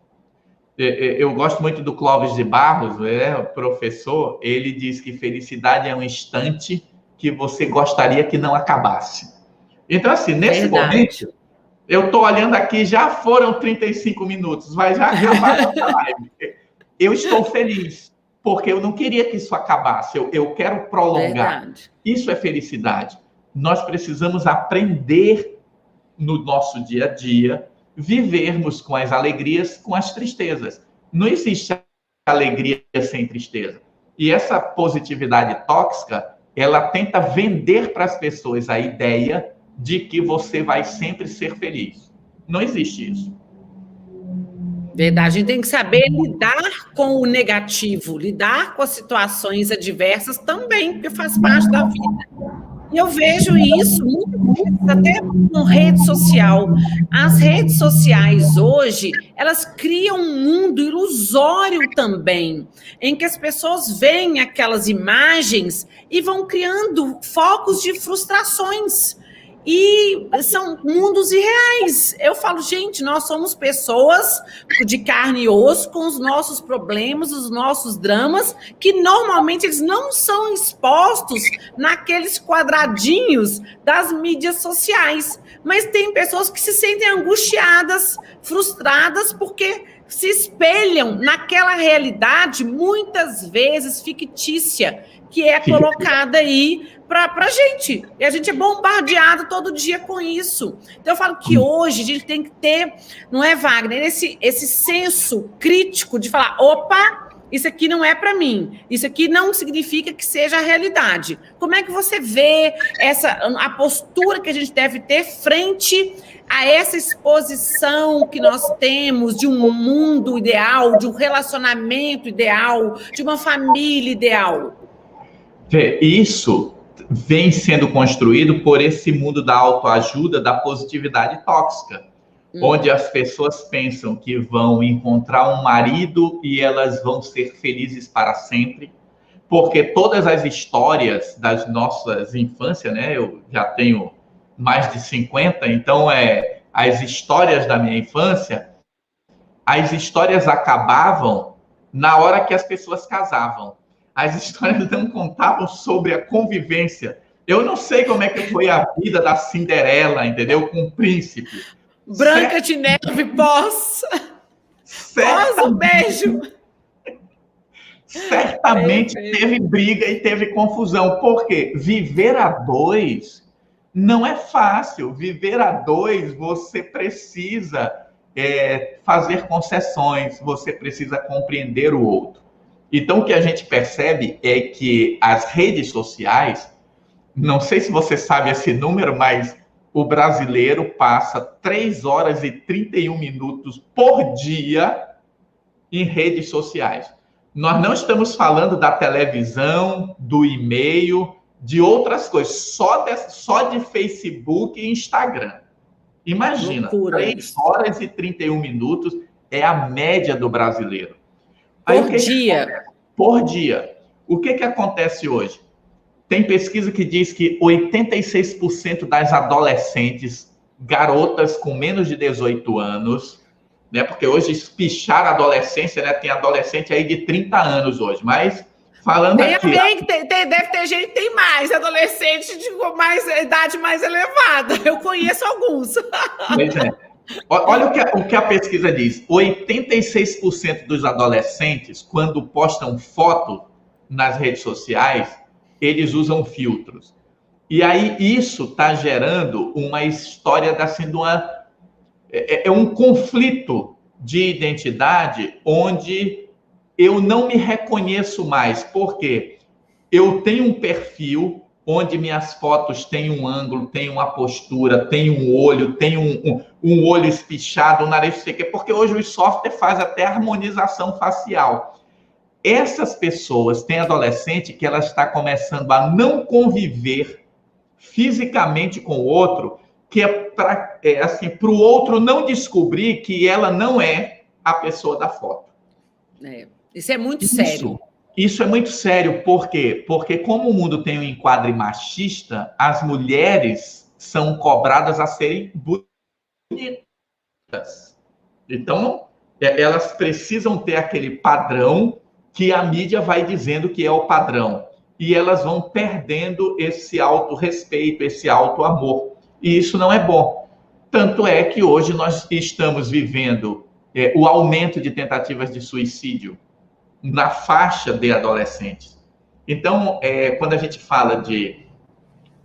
[SPEAKER 2] Eu gosto muito do Clóvis de Barros, o professor, ele diz que felicidade é um instante, que você gostaria que não acabasse. Então, assim, nesse
[SPEAKER 1] Verdade.
[SPEAKER 2] momento, eu estou olhando aqui, já foram 35 minutos, vai já acabar a live. Eu estou feliz, porque eu não queria que isso acabasse, eu quero prolongar.
[SPEAKER 1] Verdade.
[SPEAKER 2] Isso é felicidade. Nós precisamos aprender no nosso dia a dia, vivermos com as alegrias, com as tristezas. Não existe alegria sem tristeza. E essa positividade tóxica, ela tenta vender para as pessoas a ideia de que você vai sempre ser feliz. Não existe isso.
[SPEAKER 1] Verdade, a gente tem que saber lidar com o negativo, lidar com as situações adversas também, porque faz parte da vida. E eu vejo isso muitas vezes até com rede social. As redes sociais hoje, elas criam um mundo ilusório também, em que as pessoas veem aquelas imagens e vão criando focos de frustrações. E são mundos irreais. Eu falo, gente, nós somos pessoas de carne e osso, com os nossos problemas, os nossos dramas, que normalmente eles não são expostos naqueles quadradinhos das mídias sociais. Mas tem pessoas que se sentem angustiadas, frustradas, porque se espelham naquela realidade, muitas vezes fictícia, que é colocada aí para a gente. E a gente é bombardeado todo dia com isso. Então, eu falo que hoje a gente tem que ter, não é, Wagner, esse senso crítico de falar, opa, isso aqui não é para mim. Isso aqui não significa que seja a realidade. Como é que você vê a postura que a gente deve ter frente a essa exposição que nós temos de um mundo ideal, de um relacionamento ideal, de uma família ideal?
[SPEAKER 2] Isso vem sendo construído por esse mundo da autoajuda, da positividade tóxica, onde as pessoas pensam que vão encontrar um marido e elas vão ser felizes para sempre, porque todas as histórias das nossas infâncias, né? Eu já tenho mais de 50, então as histórias da minha infância, as histórias acabavam na hora que as pessoas casavam. As histórias não contavam sobre a convivência. Eu não sei como é que foi a vida da Cinderela, entendeu? Com o príncipe.
[SPEAKER 1] Branca de Neve, pós o beijo.
[SPEAKER 2] Certamente teve briga e teve confusão. Por quê? Viver a dois não é fácil. Viver a dois, você precisa fazer concessões, você precisa compreender o outro. Então, o que a gente percebe é que as redes sociais, não sei se você sabe esse número, mas o brasileiro passa 3 horas e 31 minutos por dia em redes sociais. Nós não estamos falando da televisão, do e-mail, de outras coisas, só de Facebook e Instagram. Imagina,
[SPEAKER 1] loucura,
[SPEAKER 2] 3 horas e 31 minutos é a média do brasileiro.
[SPEAKER 1] Por dia.
[SPEAKER 2] O que acontece hoje? Tem pesquisa que diz que 86% das adolescentes, garotas com menos de 18 anos, né? Porque hoje espichar a adolescência, né? Tem adolescente aí de 30 anos hoje, mas falando aqui...
[SPEAKER 1] Deve ter gente que tem mais, adolescente de idade mais elevada. Eu conheço alguns.
[SPEAKER 2] Pois é. Olha o que a pesquisa diz. 86% dos adolescentes, quando postam foto nas redes sociais, eles usam filtros. E aí isso está gerando uma história assim, um conflito de identidade onde eu não me reconheço mais. Por quê? Eu tenho um perfil onde minhas fotos têm um ângulo, têm uma postura, tem um olho, tem um olho espichado, um nariz seco, porque hoje o software faz até harmonização facial. Essas pessoas, tem adolescente que ela está começando a não conviver fisicamente com o outro, que é para o outro não descobrir que ela não é a pessoa da foto.
[SPEAKER 1] Isso é muito sério.
[SPEAKER 2] Isso é muito sério, por quê? Porque como o mundo tem um enquadre machista, as mulheres são cobradas a serem bonitas. Então, elas precisam ter aquele padrão que a mídia vai dizendo que é o padrão. e elas vão perdendo esse autorrespeito, esse auto-amor. E isso não é bom. Tanto é que hoje nós estamos vivendo o aumento de tentativas de suicídio na faixa de adolescentes. Então, quando a gente fala de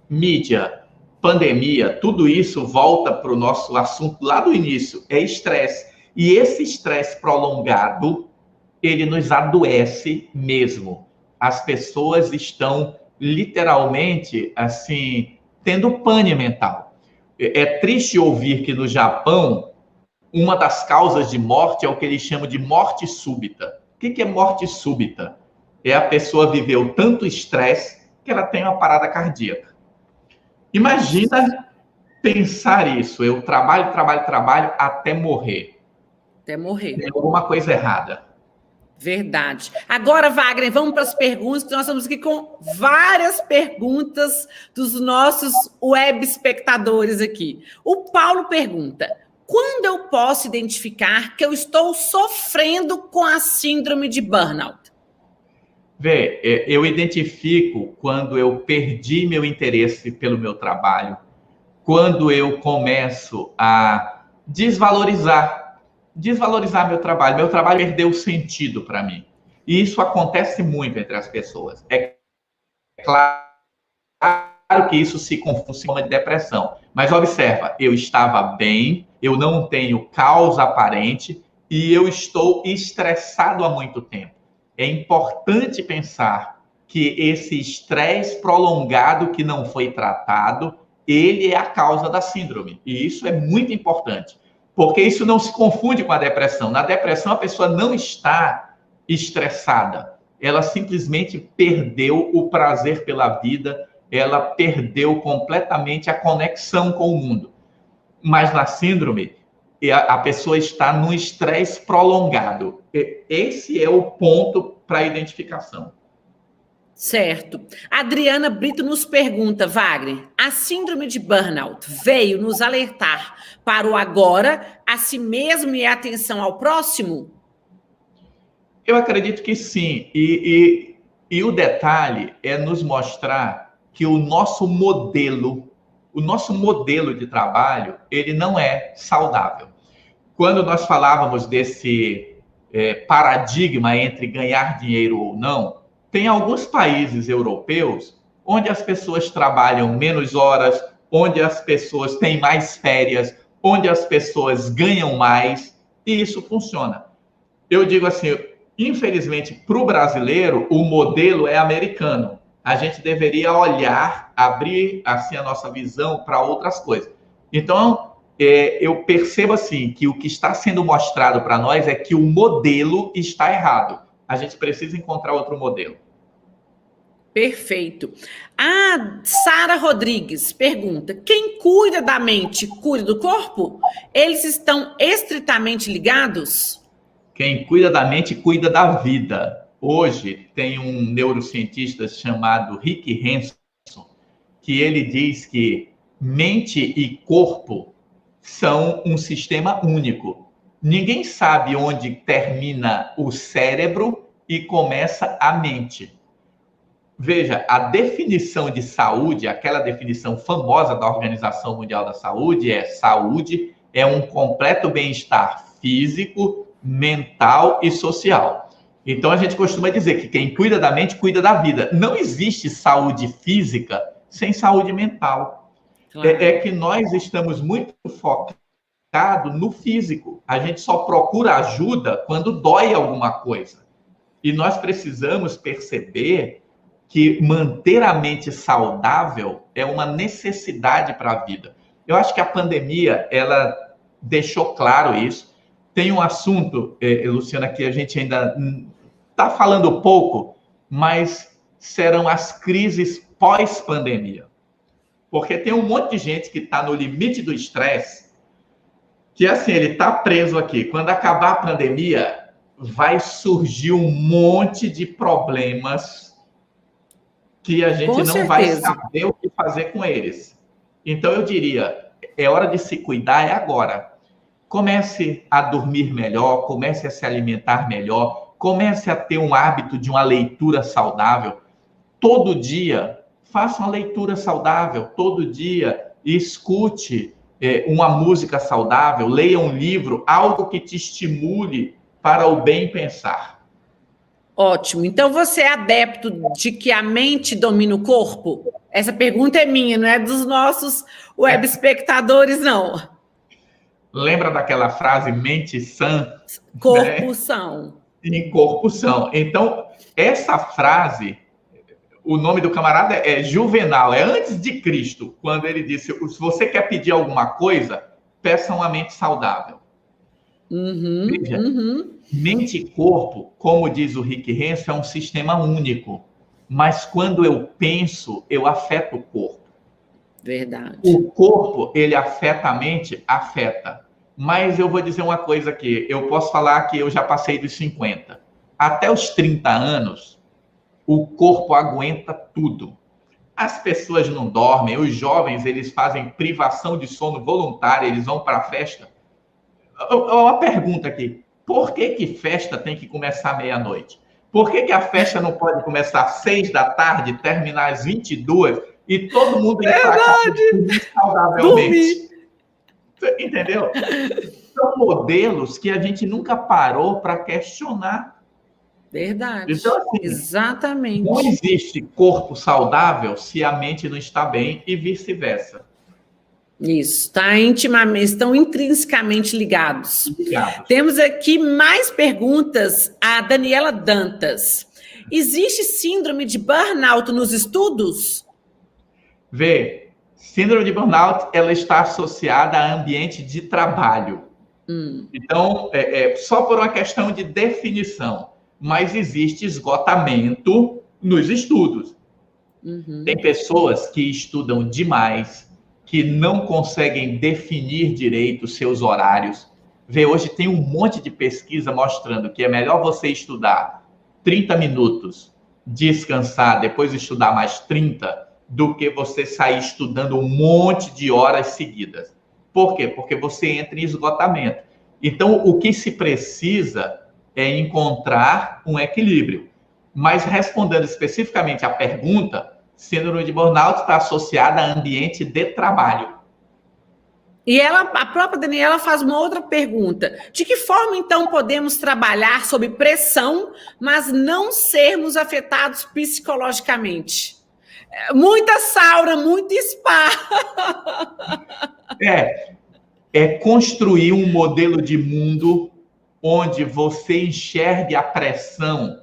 [SPEAKER 2] mídia, pandemia, tudo isso volta para o nosso assunto lá do início, é estresse. E esse estresse prolongado, ele nos adoece mesmo. As pessoas estão literalmente, assim, tendo pane mental. É triste ouvir que no Japão, uma das causas de morte é o que eles chamam de morte súbita. O que é morte súbita? É a pessoa viveu tanto estresse que ela tem uma parada cardíaca. Imagina pensar isso. Eu trabalho até morrer.
[SPEAKER 1] Até morrer.
[SPEAKER 2] Tem alguma coisa errada.
[SPEAKER 1] Verdade. Agora, Wagner, vamos para as perguntas, que nós estamos aqui com várias perguntas dos nossos web espectadores aqui. O Paulo pergunta: quando eu posso identificar que eu estou sofrendo com a síndrome de burnout?
[SPEAKER 2] Eu identifico quando eu perdi meu interesse pelo meu trabalho, quando eu começo a desvalorizar meu trabalho perdeu sentido para mim. E isso acontece muito entre as pessoas. É claro que isso se confunde com uma depressão. Mas observa, eu estava bem, eu não tenho causa aparente e eu estou estressado há muito tempo. É importante pensar que esse estresse prolongado que não foi tratado, ele é a causa da síndrome. E isso é muito importante, porque isso não se confunde com a depressão. Na depressão, a pessoa não está estressada. Ela simplesmente perdeu o prazer pela vida, ela perdeu completamente a conexão com o mundo. Mas na síndrome, a pessoa está num estresse prolongado. Esse é o ponto para a identificação.
[SPEAKER 1] Certo. Adriana Brito nos pergunta, Wagner, a síndrome de burnout veio nos alertar para o agora, a si mesmo e a atenção ao próximo?
[SPEAKER 2] Eu acredito que sim. E o detalhe é nos mostrar que o nosso modelo de trabalho, ele não é saudável. Quando nós falávamos desse paradigma entre ganhar dinheiro ou não, tem alguns países europeus onde as pessoas trabalham menos horas, onde as pessoas têm mais férias, onde as pessoas ganham mais, e isso funciona. Eu digo assim, infelizmente, para o brasileiro, o modelo é americano. A gente deveria olhar, abrir assim a nossa visão para outras coisas. Então, eu percebo assim que o que está sendo mostrado para nós é que o modelo está errado. A gente precisa encontrar outro modelo.
[SPEAKER 1] Perfeito. A Sara Rodrigues pergunta: quem cuida da mente, cuida do corpo? Eles estão estritamente ligados?
[SPEAKER 2] Quem cuida da mente, cuida da vida. Hoje tem um neurocientista chamado Rick Hanson, que ele diz que mente e corpo são um sistema único. Ninguém sabe onde termina o cérebro e começa a mente. Veja, a definição de saúde, aquela definição famosa da Organização Mundial da Saúde é um completo bem-estar físico, mental e social. Então a gente costuma dizer que quem cuida da mente, cuida da vida. Não existe saúde física sem saúde mental. Claro. É que nós estamos muito focados no físico. A gente só procura ajuda quando dói alguma coisa. E nós precisamos perceber que manter a mente saudável é uma necessidade para a vida. Eu acho que a pandemia, ela deixou claro isso. Tem um assunto, Luciana, que a gente ainda está falando pouco, mas serão as crises pós-pandemia. Porque tem um monte de gente que está no limite do estresse, que assim, ele está preso aqui. Quando acabar a pandemia, vai surgir um monte de problemas que a gente não vai saber o que fazer com eles. Então, eu diria, é hora de se cuidar, é agora. Comece a dormir melhor, comece a se alimentar melhor, comece a ter um hábito de uma leitura saudável. todo dia, faça uma leitura saudável, todo dia, escute uma música saudável, leia um livro, algo que te estimule para o bem pensar.
[SPEAKER 1] Ótimo. Então, você é adepto de que a mente domina o corpo? Essa pergunta é minha, não é dos nossos web espectadores, não.
[SPEAKER 2] Lembra daquela frase, mente sã?
[SPEAKER 1] Corpo
[SPEAKER 2] né?
[SPEAKER 1] são.
[SPEAKER 2] Em corpo são. Então, essa frase, o nome do camarada é Juvenal, é antes de Cristo, quando ele disse, se você quer pedir alguma coisa, peça uma mente saudável. Veja, mente e corpo, como diz o Rick Renzo, é um sistema único. Mas quando eu penso, eu afeto o corpo.
[SPEAKER 1] Verdade.
[SPEAKER 2] O corpo, ele afeta a mente? Afeta. Mas eu vou dizer uma coisa aqui. Eu posso falar que eu já passei dos 50. Até os 30 anos, o corpo aguenta tudo. As pessoas não dormem. Os jovens, eles fazem privação de sono voluntária. Eles vão para a festa. Uma pergunta aqui. Por que festa tem que começar meia-noite? Por que a festa não pode começar às 6 da tarde, terminar às 22 e todo mundo ir para casa saudavelmente? Entendeu? São modelos que a gente nunca parou para questionar.
[SPEAKER 1] Verdade.
[SPEAKER 2] Então, assim,
[SPEAKER 1] exatamente.
[SPEAKER 2] Não existe corpo saudável se a mente não está bem e vice-versa.
[SPEAKER 1] Isso, estão intrinsecamente ligados. Temos aqui mais perguntas. A Daniela Dantas. Existe síndrome de burnout nos estudos?
[SPEAKER 2] Vê, síndrome de burnout, ela está associada a ambiente de trabalho. Então, só por uma questão de definição. Mas existe esgotamento nos estudos. Tem pessoas que estudam demais, que não conseguem definir direito os seus horários. Vê, hoje tem um monte de pesquisa mostrando que é melhor você estudar 30 minutos, descansar, depois estudar mais 30, do que você sair estudando um monte de horas seguidas. Por quê? Porque você entra em esgotamento. Então, o que se precisa é encontrar um equilíbrio. Mas, respondendo especificamente à pergunta, síndrome de burnout está associada a ambiente de trabalho.
[SPEAKER 1] E a própria Daniela faz uma outra pergunta. De que forma, então, podemos trabalhar sob pressão, mas não sermos afetados psicologicamente? Muita sauna, muito spa.
[SPEAKER 2] É construir um modelo de mundo onde você enxergue a pressão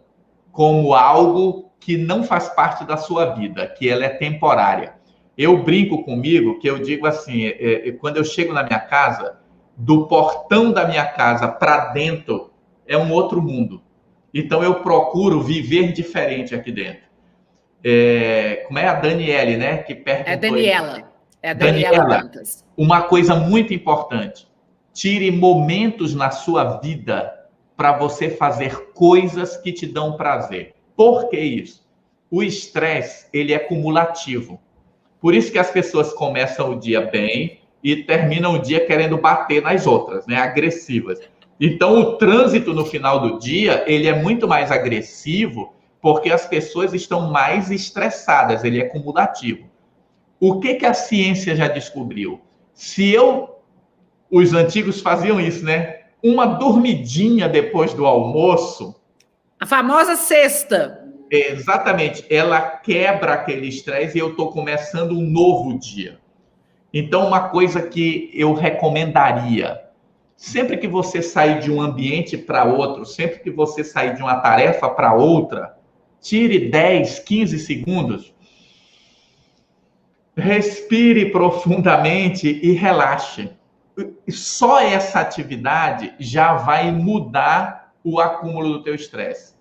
[SPEAKER 2] como algo que não faz parte da sua vida, que ela é temporária. Eu brinco comigo que eu digo assim, quando eu chego na minha casa, do portão da minha casa para dentro é um outro mundo. Então eu procuro viver diferente aqui dentro. Como é a Daniele, né? Que perguntou.
[SPEAKER 1] É Daniela. É a Daniela Dantas.
[SPEAKER 2] Uma coisa muito importante. Tire momentos na sua vida para você fazer coisas que te dão prazer. Por que isso? O estresse, ele é cumulativo. Por isso que as pessoas começam o dia bem e terminam o dia querendo bater nas outras, né? Agressivas. Então, o trânsito no final do dia, ele é muito mais agressivo porque as pessoas estão mais estressadas, ele é cumulativo. O que a ciência já descobriu? Os antigos faziam isso, né? Uma dormidinha depois do almoço.
[SPEAKER 1] A famosa sesta.
[SPEAKER 2] Exatamente. Ela quebra aquele estresse e eu estou começando um novo dia. Então, uma coisa que eu recomendaria, sempre que você sair de um ambiente para outro, sempre que você sair de uma tarefa para outra, tire 10, 15 segundos, respire profundamente e relaxe. Só essa atividade já vai mudar o acúmulo do teu estresse.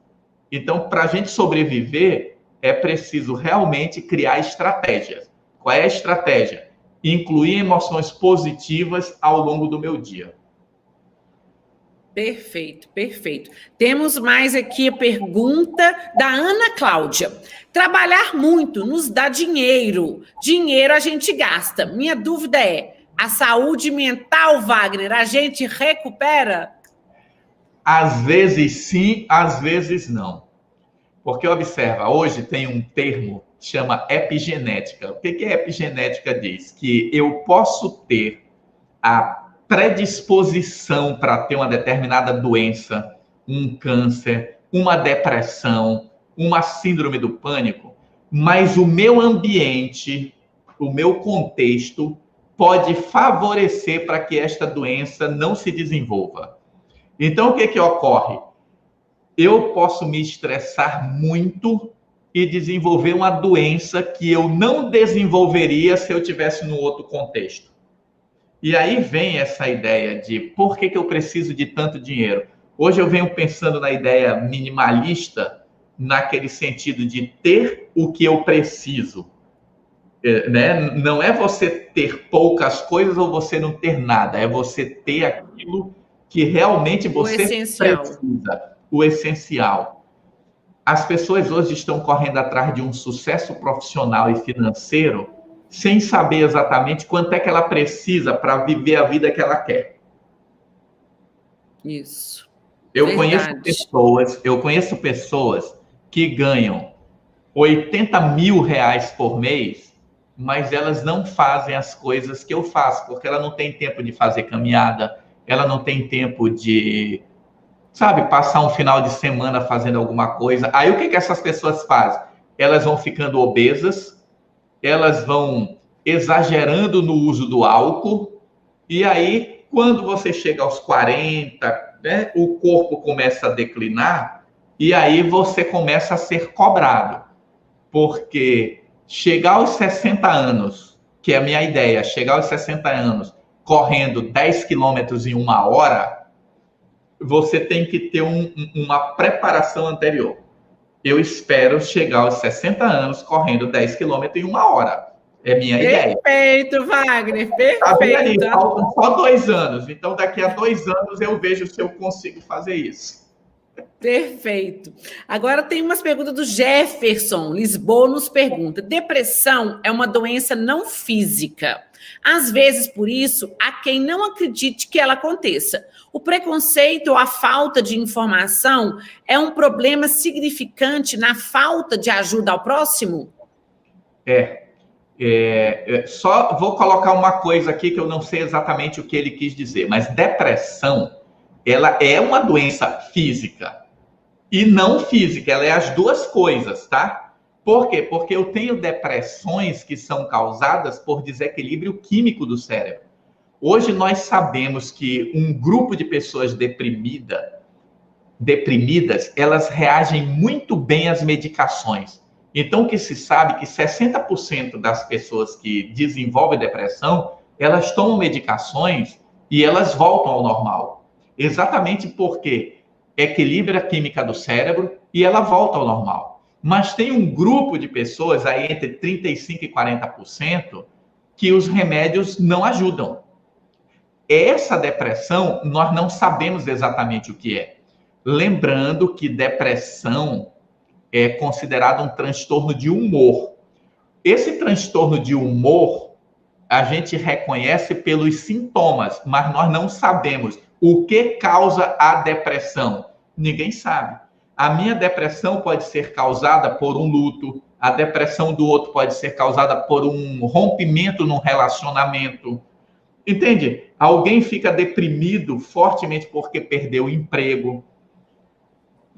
[SPEAKER 2] Então, para a gente sobreviver, é preciso realmente criar estratégias. Qual é a estratégia? Incluir emoções positivas ao longo do meu dia.
[SPEAKER 1] Perfeito, perfeito. Temos mais aqui a pergunta da Ana Cláudia. Trabalhar muito nos dá dinheiro. Dinheiro a gente gasta. Minha dúvida é, a saúde mental, Wagner, a gente recupera?
[SPEAKER 2] Às vezes sim, às vezes não. Porque observa, hoje tem um termo que chama epigenética. O que a epigenética diz? Que eu posso ter a predisposição para ter uma determinada doença, um câncer, uma depressão, uma síndrome do pânico, mas o meu ambiente, o meu contexto pode favorecer para que esta doença não se desenvolva. Então, o que ocorre? Eu posso me estressar muito e desenvolver uma doença que eu não desenvolveria se eu tivesse num outro contexto. E aí vem essa ideia de por que eu preciso de tanto dinheiro. Hoje eu venho pensando na ideia minimalista, naquele sentido de ter o que eu preciso. Né? Não é você ter poucas coisas ou você não ter nada, é você ter aquilo que realmente você precisa, o essencial. As pessoas hoje estão correndo atrás de um sucesso profissional e financeiro sem saber exatamente quanto é que ela precisa para viver a vida que ela quer.
[SPEAKER 1] Isso.
[SPEAKER 2] Eu conheço pessoas que ganham 80 mil reais por mês, mas elas não fazem as coisas que eu faço, porque ela não tem tempo de fazer caminhada, ela não tem tempo de, passar um final de semana fazendo alguma coisa. Aí o que essas pessoas fazem? Elas vão ficando obesas, elas vão exagerando no uso do álcool, e aí, quando você chega aos 40, né, o corpo começa a declinar, e aí você começa a ser cobrado. Porque chegar aos 60 anos, que é a minha ideia, chegar aos 60 anos correndo 10 quilômetros em 1 hora, você tem que ter uma preparação anterior. Eu espero chegar aos 60 anos correndo 10 quilômetros em 1 hora. É minha ideia.
[SPEAKER 1] Perfeito, Wagner, perfeito.
[SPEAKER 2] Tá bem aí, faltam só 2 anos. Então, daqui a 2 anos eu vejo se eu consigo fazer isso.
[SPEAKER 1] Perfeito. Agora tem umas perguntas do Jefferson. Lisboa nos pergunta: depressão é uma doença não física. Às vezes, por isso, há quem não acredite que ela aconteça. O preconceito ou a falta de informação é um problema significante na falta de ajuda ao próximo?
[SPEAKER 2] Só vou colocar uma coisa aqui que eu não sei exatamente o que ele quis dizer, mas depressão, ela é uma doença física e não física, ela é as duas coisas, tá? Por quê? Porque eu tenho depressões que são causadas por desequilíbrio químico do cérebro. Hoje nós sabemos que um grupo de pessoas deprimidas, elas reagem muito bem às medicações. Então, o que se sabe é que 60% das pessoas que desenvolvem depressão, elas tomam medicações e elas voltam ao normal. Exatamente porque equilibra a química do cérebro e ela volta ao normal. Mas tem um grupo de pessoas, aí entre 35% e 40%, que os remédios não ajudam. Essa depressão, nós não sabemos exatamente o que é. Lembrando que depressão é considerado um transtorno de humor. Esse transtorno de humor, a gente reconhece pelos sintomas, mas nós não sabemos o que causa a depressão. Ninguém sabe. A minha depressão pode ser causada por um luto, a depressão do outro pode ser causada por um rompimento num relacionamento. Entende? Alguém fica deprimido fortemente porque perdeu o emprego.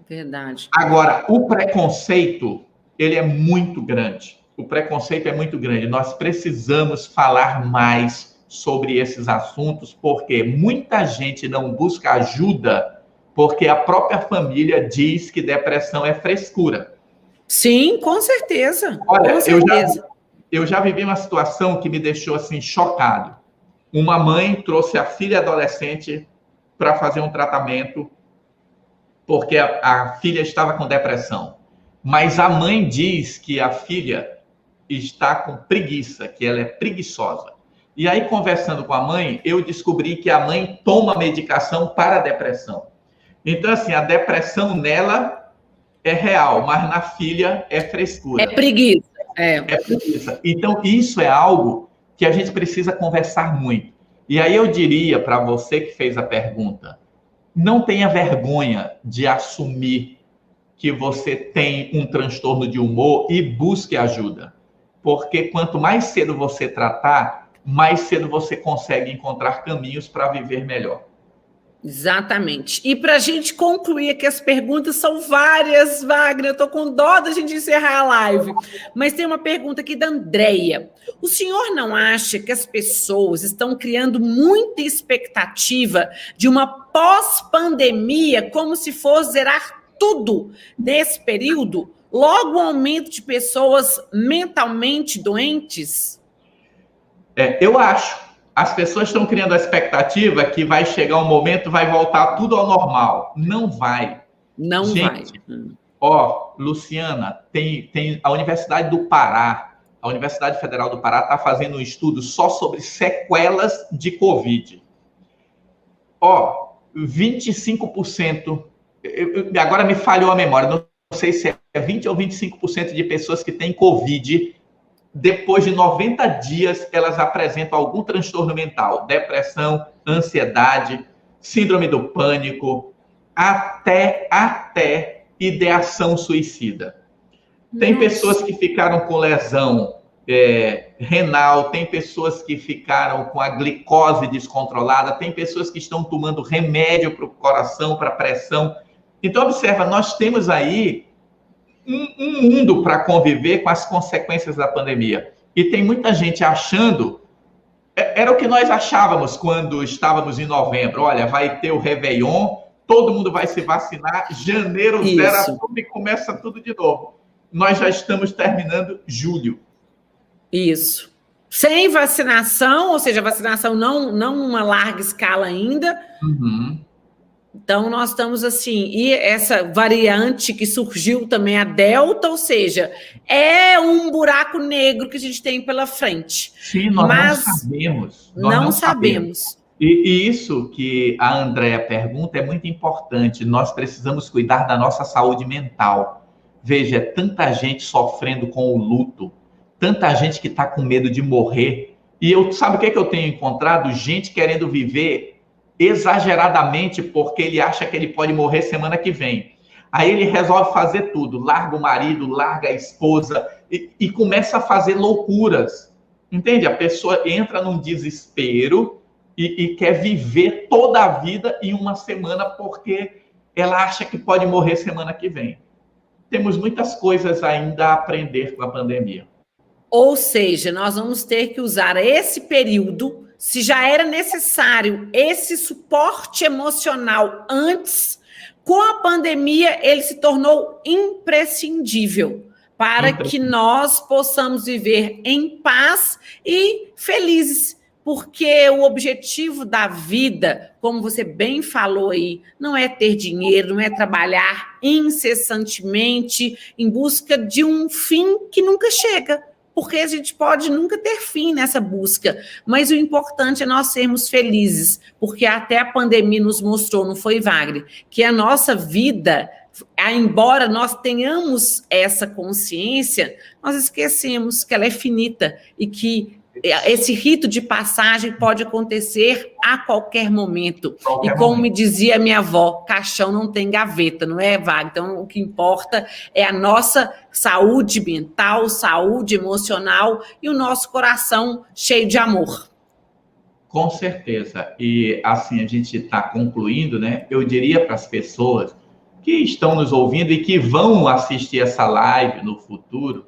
[SPEAKER 1] Verdade.
[SPEAKER 2] Agora, o preconceito, ele é muito grande. O preconceito é muito grande. Nós precisamos falar mais sobre esses assuntos, porque muita gente não busca ajuda porque a própria família diz que depressão é frescura.
[SPEAKER 1] Sim, com certeza.
[SPEAKER 2] Olha,
[SPEAKER 1] com certeza.
[SPEAKER 2] Eu já vivi uma situação que me deixou assim chocado. Uma mãe trouxe a filha adolescente para fazer um tratamento porque a filha estava com depressão. Mas a mãe diz que a filha está com preguiça, que ela é preguiçosa. E aí, conversando com a mãe, eu descobri que a mãe toma medicação para a depressão. Então, assim, a depressão nela é real, mas na filha é frescura.
[SPEAKER 1] É preguiça.
[SPEAKER 2] É preguiça. Então, isso é algo que a gente precisa conversar muito. E aí eu diria para você que fez a pergunta, não tenha vergonha de assumir que você tem um transtorno de humor e busque ajuda. Porque quanto mais cedo você tratar, mais cedo você consegue encontrar caminhos para viver melhor.
[SPEAKER 1] Exatamente. E para a gente concluir aqui, as perguntas são várias, Wagner, eu estou com dó da gente encerrar a live, mas tem uma pergunta aqui da Andréia. O senhor não acha que as pessoas estão criando muita expectativa de uma pós-pandemia, como se fosse zerar tudo nesse período? Logo o aumento de pessoas mentalmente doentes?
[SPEAKER 2] Eu acho. As pessoas estão criando a expectativa que vai chegar um momento, vai voltar tudo ao normal. Não vai.
[SPEAKER 1] Não
[SPEAKER 2] Gente,
[SPEAKER 1] vai.
[SPEAKER 2] Ó, Luciana, tem a Universidade do Pará, a Universidade Federal do Pará está fazendo um estudo só sobre sequelas de Covid. Ó, 25%, agora me falhou a memória, não sei se é 20 ou 25% de pessoas que têm Covid, depois de 90 dias, elas apresentam algum transtorno mental, depressão, ansiedade, síndrome do pânico, até ideação suicida. Tem pessoas que ficaram com lesão renal, tem pessoas que ficaram com a glicose descontrolada, tem pessoas que estão tomando remédio para o coração, para a pressão. Então, observa, nós temos aí um mundo para conviver com as consequências da pandemia. E tem muita gente achando... Era o que nós achávamos quando estávamos em novembro. Olha, vai ter o Réveillon, todo mundo vai se vacinar, janeiro zera tudo e começa tudo de novo. Nós já estamos terminando julho. Isso.
[SPEAKER 1] Sem vacinação, ou seja, vacinação não uma larga escala ainda.
[SPEAKER 2] Uhum.
[SPEAKER 1] Então, nós estamos assim, e essa variante que surgiu também, a Delta, ou seja, é um buraco negro que a gente tem pela frente.
[SPEAKER 2] Sim, nós não sabemos.
[SPEAKER 1] Não sabemos.
[SPEAKER 2] E isso que a Andréa pergunta é muito importante. Nós precisamos cuidar da nossa saúde mental. Veja, é tanta gente sofrendo com o luto, tanta gente que está com medo de morrer. E sabe o que eu tenho encontrado? Gente querendo viver exageradamente porque ele acha que ele pode morrer semana que vem. Aí ele resolve fazer tudo, larga o marido, larga a esposa e começa a fazer loucuras. Entende? A pessoa entra num desespero e quer viver toda a vida em uma semana porque ela acha que pode morrer semana que vem. Temos muitas coisas ainda a aprender com a pandemia.
[SPEAKER 1] Ou seja, nós vamos ter que usar esse período, se já era necessário esse suporte emocional antes, com a pandemia ele se tornou imprescindível para que nós possamos viver em paz e felizes. Porque o objetivo da vida, como você bem falou aí, não é ter dinheiro, não é trabalhar incessantemente em busca de um fim que nunca chega. Porque a gente pode nunca ter fim nessa busca, mas o importante é nós sermos felizes, porque até a pandemia nos mostrou, não foi, Wagner, que a nossa vida, embora nós tenhamos essa consciência, nós esquecemos que ela é finita e que esse rito de passagem pode acontecer a qualquer momento. E como me dizia minha avó, caixão não tem gaveta, não é, Wagner? Então, o que importa é a nossa saúde mental, saúde emocional e o nosso coração cheio de amor.
[SPEAKER 2] Com certeza. E assim, a gente está concluindo, né? Eu diria para as pessoas que estão nos ouvindo e que vão assistir essa live no futuro,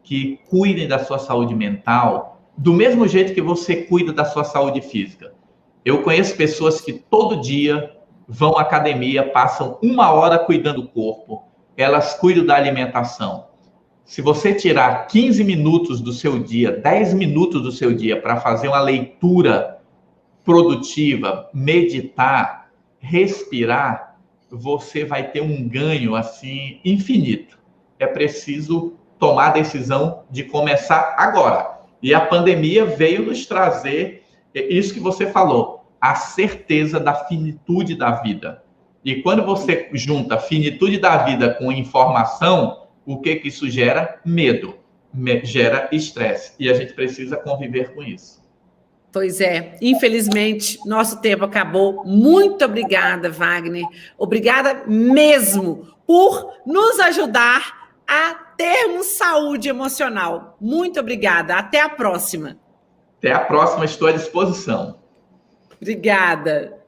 [SPEAKER 2] que cuidem da sua saúde mental do mesmo jeito que você cuida da sua saúde física. Eu conheço pessoas que todo dia vão à academia, passam 1 hora cuidando do corpo, elas cuidam da alimentação. Se você tirar 15 minutos do seu dia, 10 minutos do seu dia para fazer uma leitura produtiva, meditar, respirar, você vai ter um ganho assim infinito. É preciso tomar a decisão de começar agora. E a pandemia veio nos trazer isso que você falou, a certeza da finitude da vida. E quando você junta a finitude da vida com informação, o que isso gera? Medo, gera estresse. E a gente precisa conviver com isso.
[SPEAKER 1] Pois é, infelizmente, nosso tempo acabou. Muito obrigada, Wagner. Obrigada mesmo por nos ajudar a termos saúde emocional. Muito obrigada. Até a próxima.
[SPEAKER 2] Até a próxima, estou à disposição.
[SPEAKER 1] Obrigada.